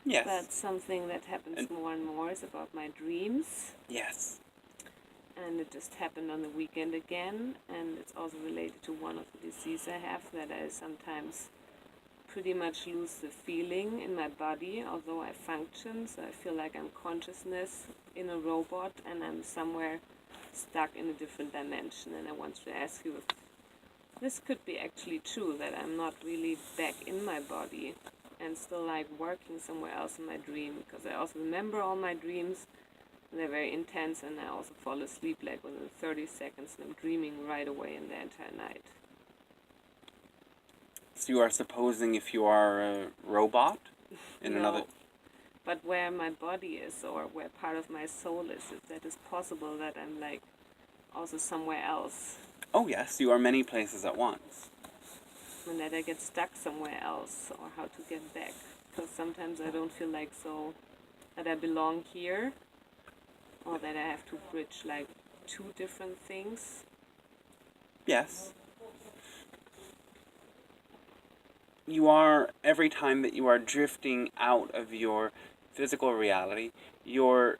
Yes. But something that happens more and more is about my dreams. Yes. And it just happened on the weekend again. And it's also related to one of the diseases I have, that I sometimes pretty much lose the feeling in my body, although I function. So I feel like I'm consciousness in a robot and I'm somewhere stuck in a different dimension. And I wanted to ask you if this could be actually true, that I'm not really back in my body and still like working somewhere else in my dream, because I also remember all my dreams and they're very intense, and I also fall asleep like within 30 seconds and I'm dreaming right away in the entire night. So you are supposing if you are a robot in No, another... but where my body is or where part of my soul is, if that is possible, that I'm like also somewhere else. Oh yes, you are many places at once. And that I get stuck somewhere else, or how to get back. Because sometimes I don't feel like so that I belong here, or that I have to bridge like two different things. Yes. You are, every time that you are drifting out of your physical reality, your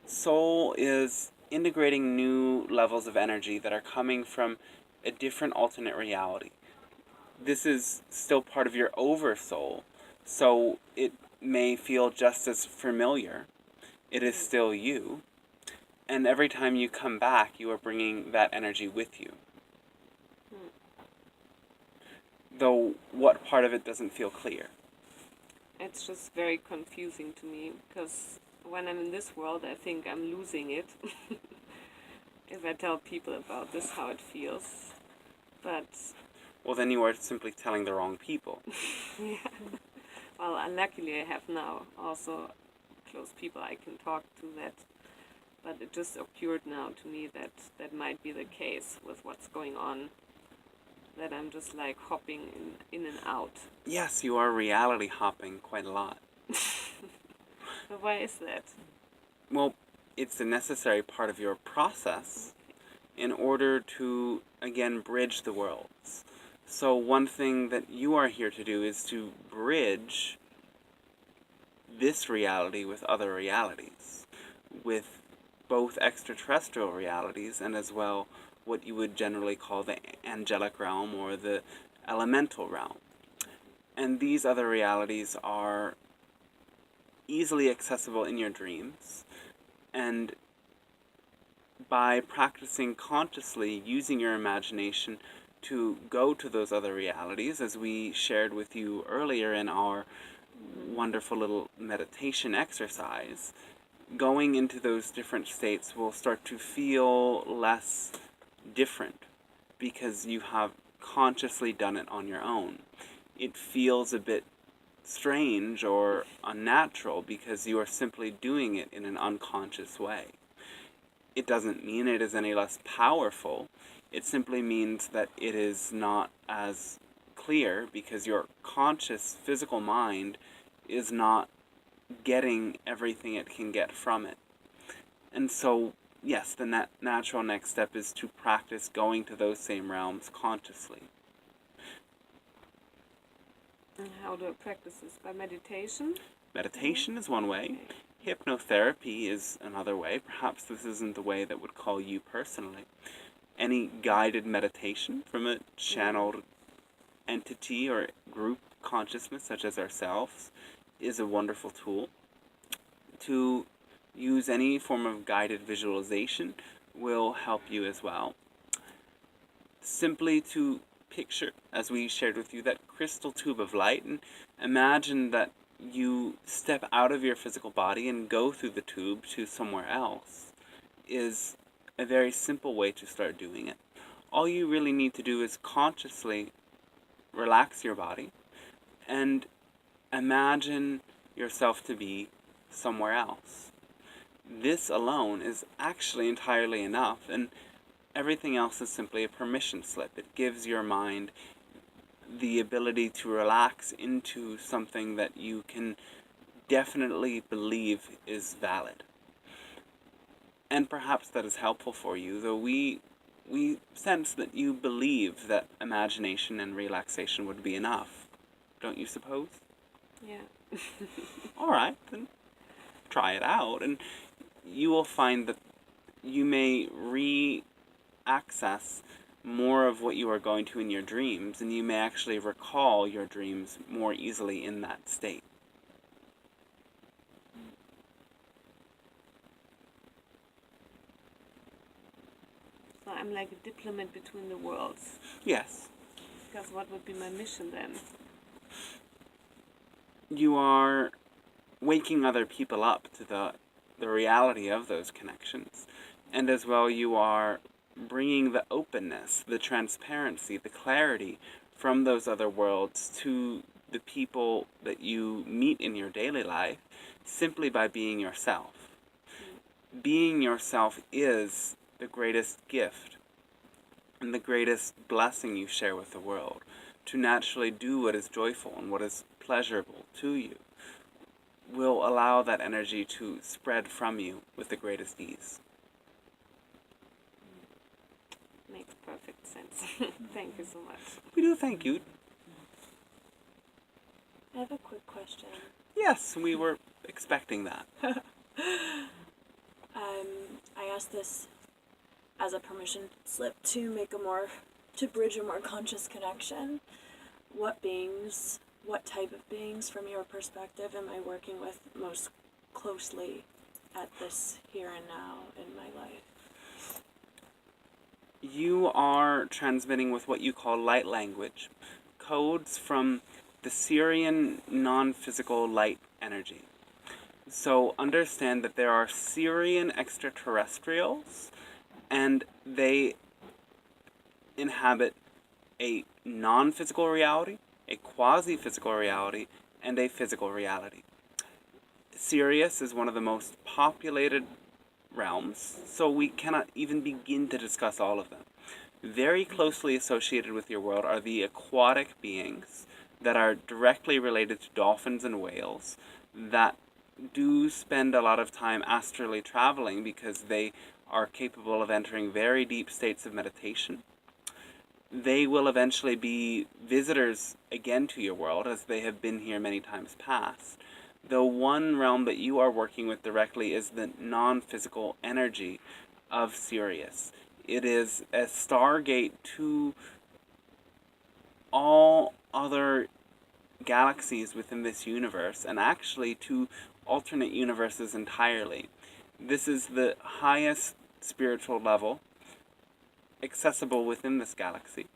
soul is integrating new levels of energy that are coming from a different alternate reality. This is still part of your oversoul, so it may feel just as familiar. It is still you, and every time you come back, you are bringing that energy with you. Though what part of it doesn't feel clear? It's just very confusing to me, because when I'm in this world, I think I'm losing it. If I tell people about this, how it feels. But Well, then you are simply telling the wrong people. yeah. Well, luckily I have now also close people I can talk to that. But it just occurred now to me that that might be the case with what's going on. That I'm just like hopping in and out. Yes, you are reality hopping quite a lot. But why is that? Well, it's a necessary part of your process in order to, again, bridge the worlds. So one thing that you are here to do is to bridge this reality with other realities, with both extraterrestrial realities and as well what you would generally call the angelic realm or the elemental realm. And these other realities are easily accessible in your dreams, and by practicing consciously using your imagination to go to those other realities, as we shared with you earlier in our wonderful little meditation exercise, going into those different states will start to feel less different because you have consciously done it on your own. It feels a bit strange or unnatural because you are simply doing it in an unconscious way. It doesn't mean it is any less powerful. It simply means that it is not as clear because your conscious physical mind is not getting everything it can get from it. And so, yes, the natural next step is to practice going to those same realms consciously. And how do I practice this? By meditation? Meditation is one way. Hypnotherapy is another way. Perhaps this isn't the way that would call you personally. Any guided meditation from a channeled entity or group consciousness, such as ourselves, is a wonderful tool. To use any form of guided visualization will help you as well. Simply to picture, as we shared with you, that crystal tube of light, and imagine that you step out of your physical body and go through the tube to somewhere else, is a very simple way to start doing it. All you really need to do is consciously relax your body and imagine yourself to be somewhere else. This alone is actually entirely enough, and everything else is simply a permission slip. It gives your mind the ability to relax into something that you can definitely believe is valid. And perhaps that is helpful for you, though we sense that you believe that imagination and relaxation would be enough. Don't you suppose? Yeah. All right, then try it out, and you will find that you may re-access more of what you are going to in your dreams, and you may actually recall your dreams more easily in that state. So I'm like a diplomat between the worlds. Yes. Because what would be my mission then? You are waking other people up to the reality of those connections. And as well, you are bringing the openness, the transparency, the clarity from those other worlds to the people that you meet in your daily life simply by being yourself. Being yourself is the greatest gift and the greatest blessing you share with the world. To naturally do what is joyful and what is pleasurable to you will allow that energy to spread from you with the greatest ease. Makes perfect sense. Thank you so much. We do thank you. I have a quick question. Yes, we were expecting that. I asked this as a permission slip to bridge a more conscious connection. What type of beings from your perspective am I working with most closely at this here and now in my life? You are transmitting with what you call light language, codes from the Syrian non-physical light energy. So understand that there are Syrian extra-terrestrials, and they inhabit a non-physical reality, a quasi-physical reality, and a physical reality. Sirius is one of the most populated realms, so we cannot even begin to discuss all of them. Very closely associated with your world are the aquatic beings that are directly related to dolphins and whales that do spend a lot of time astrally traveling because they are capable of entering very deep states of meditation. They will eventually be visitors again to your world, as they have been here many times past. The one realm that you are working with directly is the non-physical energy of Sirius. It is a stargate to all other galaxies within this universe, and actually to alternate universes entirely. This is the highest spiritual level accessible within this galaxy.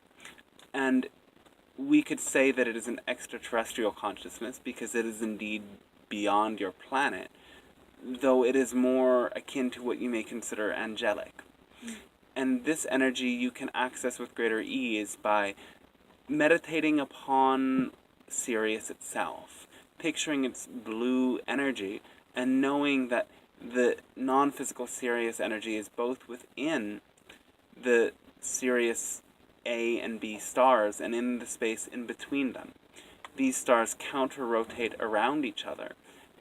And we could say that it is an extraterrestrial consciousness because it is indeed beyond your planet, though it is more akin to what you may consider angelic. And this energy you can access with greater ease by meditating upon Sirius itself, picturing its blue energy, and knowing that the non-physical Sirius energy is both within the Sirius A and B stars, and in the space in between them. These stars counter-rotate around each other,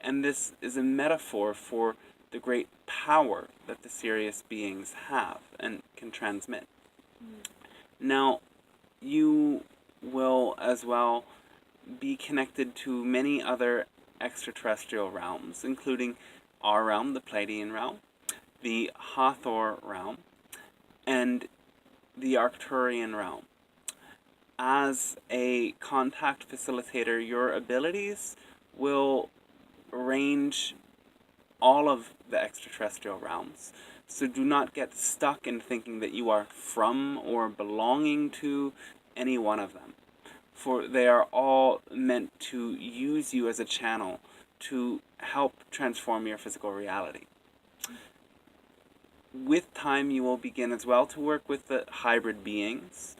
and this is a metaphor for the great power that the Sirius beings have and can transmit. Now, you will as well be connected to many other extraterrestrial realms, including our realm, the Pleiadian realm, the Hathor realm, and the Arcturian realm. As a contact facilitator, your abilities will range all of the extraterrestrial realms. So do not get stuck in thinking that you are from or belonging to any one of them, for they are all meant to use you as a channel to help transform your physical reality. With time, you will begin as well to work with the hybrid beings,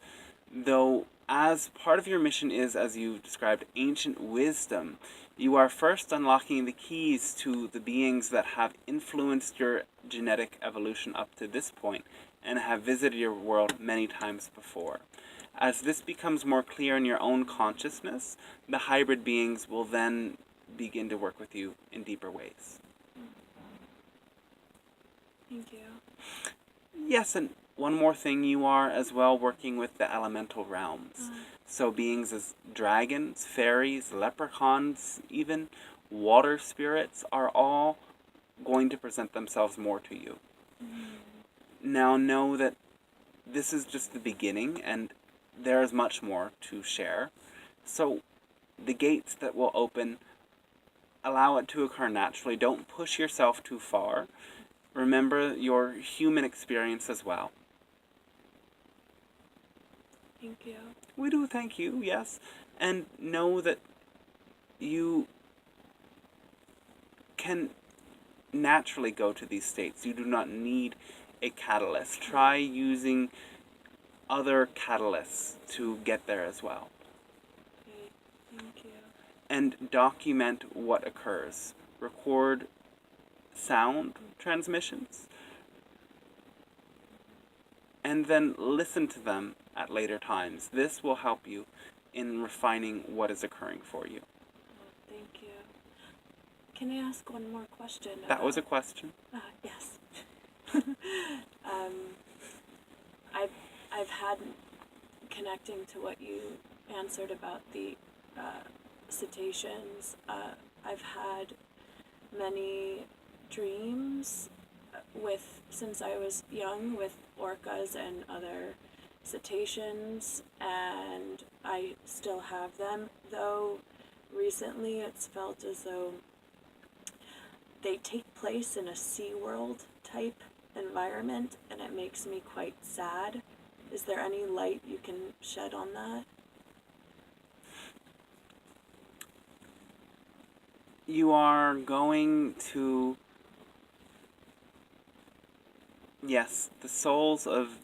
though as part of your mission is, as you've described, ancient wisdom, you are first unlocking the keys to the beings that have influenced your genetic evolution up to this point and have visited your world many times before. As this becomes more clear in your own consciousness, the hybrid beings will then begin to work with you in deeper ways. Thank you. Yes, and one more thing, you are as well working with the elemental realms. So beings as dragons, fairies, leprechauns, even water spirits are all going to present themselves more to you. Now know that this is just the beginning and there is much more to share. So the gates that will open, allow it to occur naturally. Don't push yourself too far. Remember your human experience as well. Thank you. We do thank you, yes. And know that you can naturally go to these states. You do not need a catalyst. Try using other catalysts to get there as well. Okay. Thank you. And document what occurs. Record sound transmissions. And then listen to them at later times. This will help you in refining what is occurring for you. Oh, thank you. Can I ask one more question? That was a question. Yes. I've had, connecting to what you answered about the cetaceans, I've had many dreams since I was young, with orcas and other cetaceans, and I still have them, though recently it's felt as though they take place in a SeaWorld type environment, and it makes me quite sad. Is there any light you can shed on that? You are going to... Yes, the souls of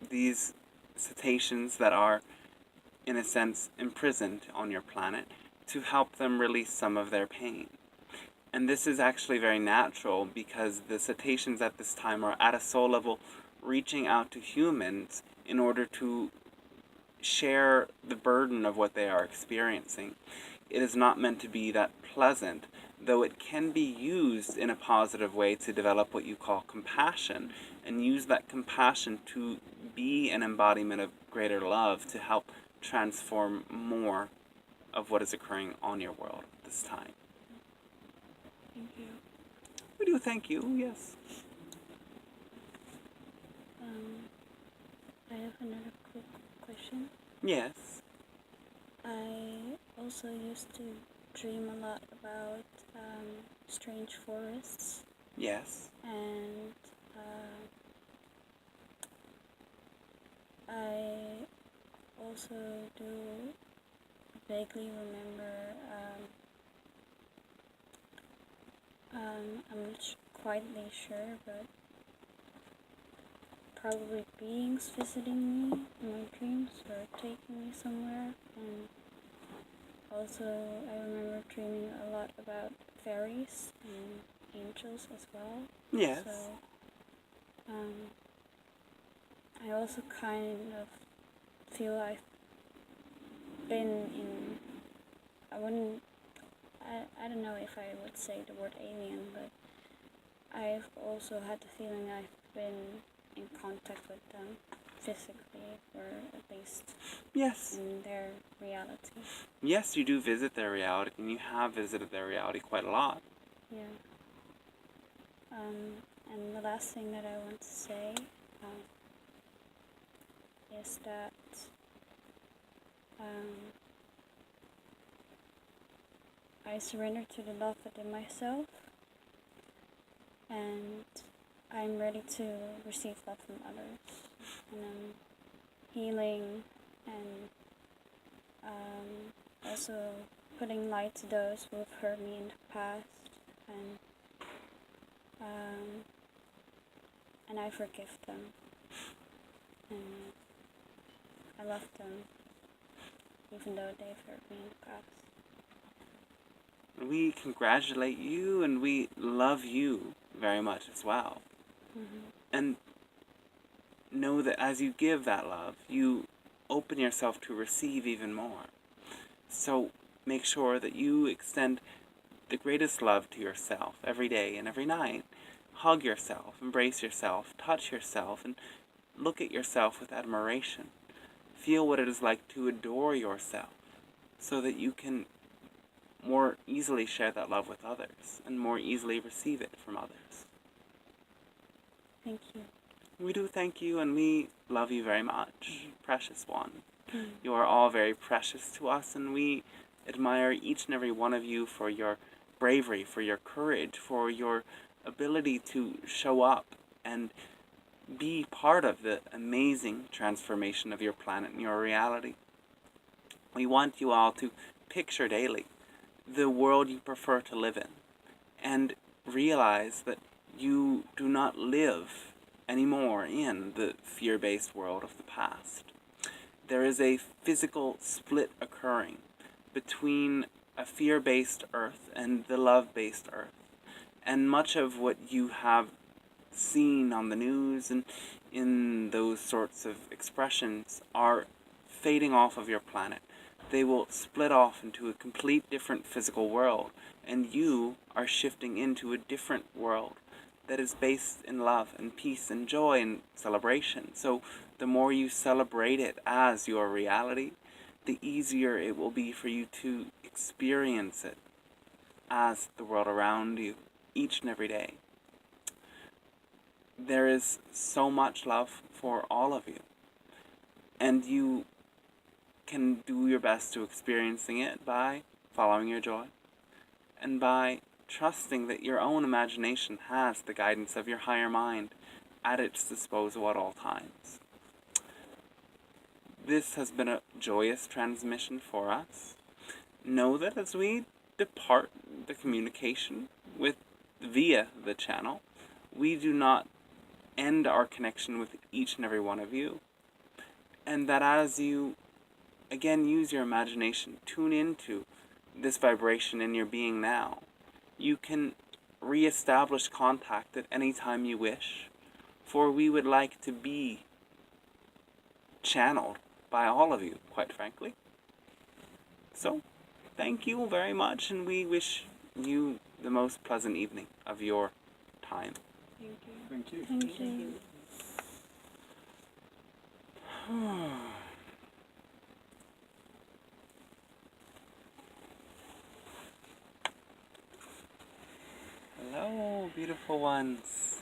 these cetaceans that are, in a sense, imprisoned on your planet, to help them release some of their pain. And this is actually very natural, because the cetaceans at this time are at a soul level reaching out to humans in order to share the burden of what they are experiencing. It is not meant to be that pleasant, though it can be used in a positive way to develop what you call compassion, and use that compassion to be an embodiment of greater love to help transform more of what is occurring on your world at this time. Thank you. We do thank you, yes. I have another quick question. Yes. I also used to dream a lot about strange forests, Yes. and I also do vaguely remember, I'm not quite sure, but probably beings visiting me in my dreams or taking me somewhere. And also I remember dreaming a lot about fairies and angels as well. Yes. So I also kind of feel I've been in, I don't know if I would say the word alien, but I've also had the feeling I've been in contact with them physically, or at least Yes. in their reality. Yes, you do visit their reality, and you have visited their reality quite a lot. Yeah. And the last thing that I want to say is that I surrender to the love within myself, and I'm ready to receive love from others, and I'm healing and also putting light to those who have hurt me in the past, and I forgive them, and I love them even though they've hurt me in the past. We congratulate you, and we love you very much as well. Mm-hmm. And know that as you give that love, you open yourself to receive even more. So make sure that you extend the greatest love to yourself every day and every night. Hug yourself, embrace yourself, touch yourself, and look at yourself with admiration. Feel what it is like to adore yourself, so that you can more easily share that love with others and more easily receive it from others. Thank you. We do thank you, and we love you very much, precious one. Mm. You are all very precious to us, and we admire each and every one of you for your bravery, for your courage, for your ability to show up and be part of the amazing transformation of your planet and your reality. We want you all to picture daily the world you prefer to live in, and realize that you do not live anymore in the fear-based world of the past. There is a physical split occurring between a fear-based Earth and the love-based Earth. And much of what you have seen on the news and in those sorts of expressions are fading off of your planet. They will split off into a complete different physical world, and you are shifting into a different world that is based in love and peace and joy and celebration. So the more you celebrate it as your reality, the easier it will be for you to experience it as the world around you each and every day. There is so much love for all of you, and you can do your best to experiencing it by following your joy and by trusting that your own imagination has the guidance of your higher mind at its disposal at all times. This has been a joyous transmission for us. Know that as we depart the communication via the channel, we do not end our connection with each and every one of you. And that as you, again, use your imagination, tune into this vibration in your being now, you can re-establish contact at any time you wish, for we would like to be channeled by all of you, quite frankly. So, thank you very much, and we wish you the most pleasant evening of your time. Thank you. Thank you. Hello, beautiful ones.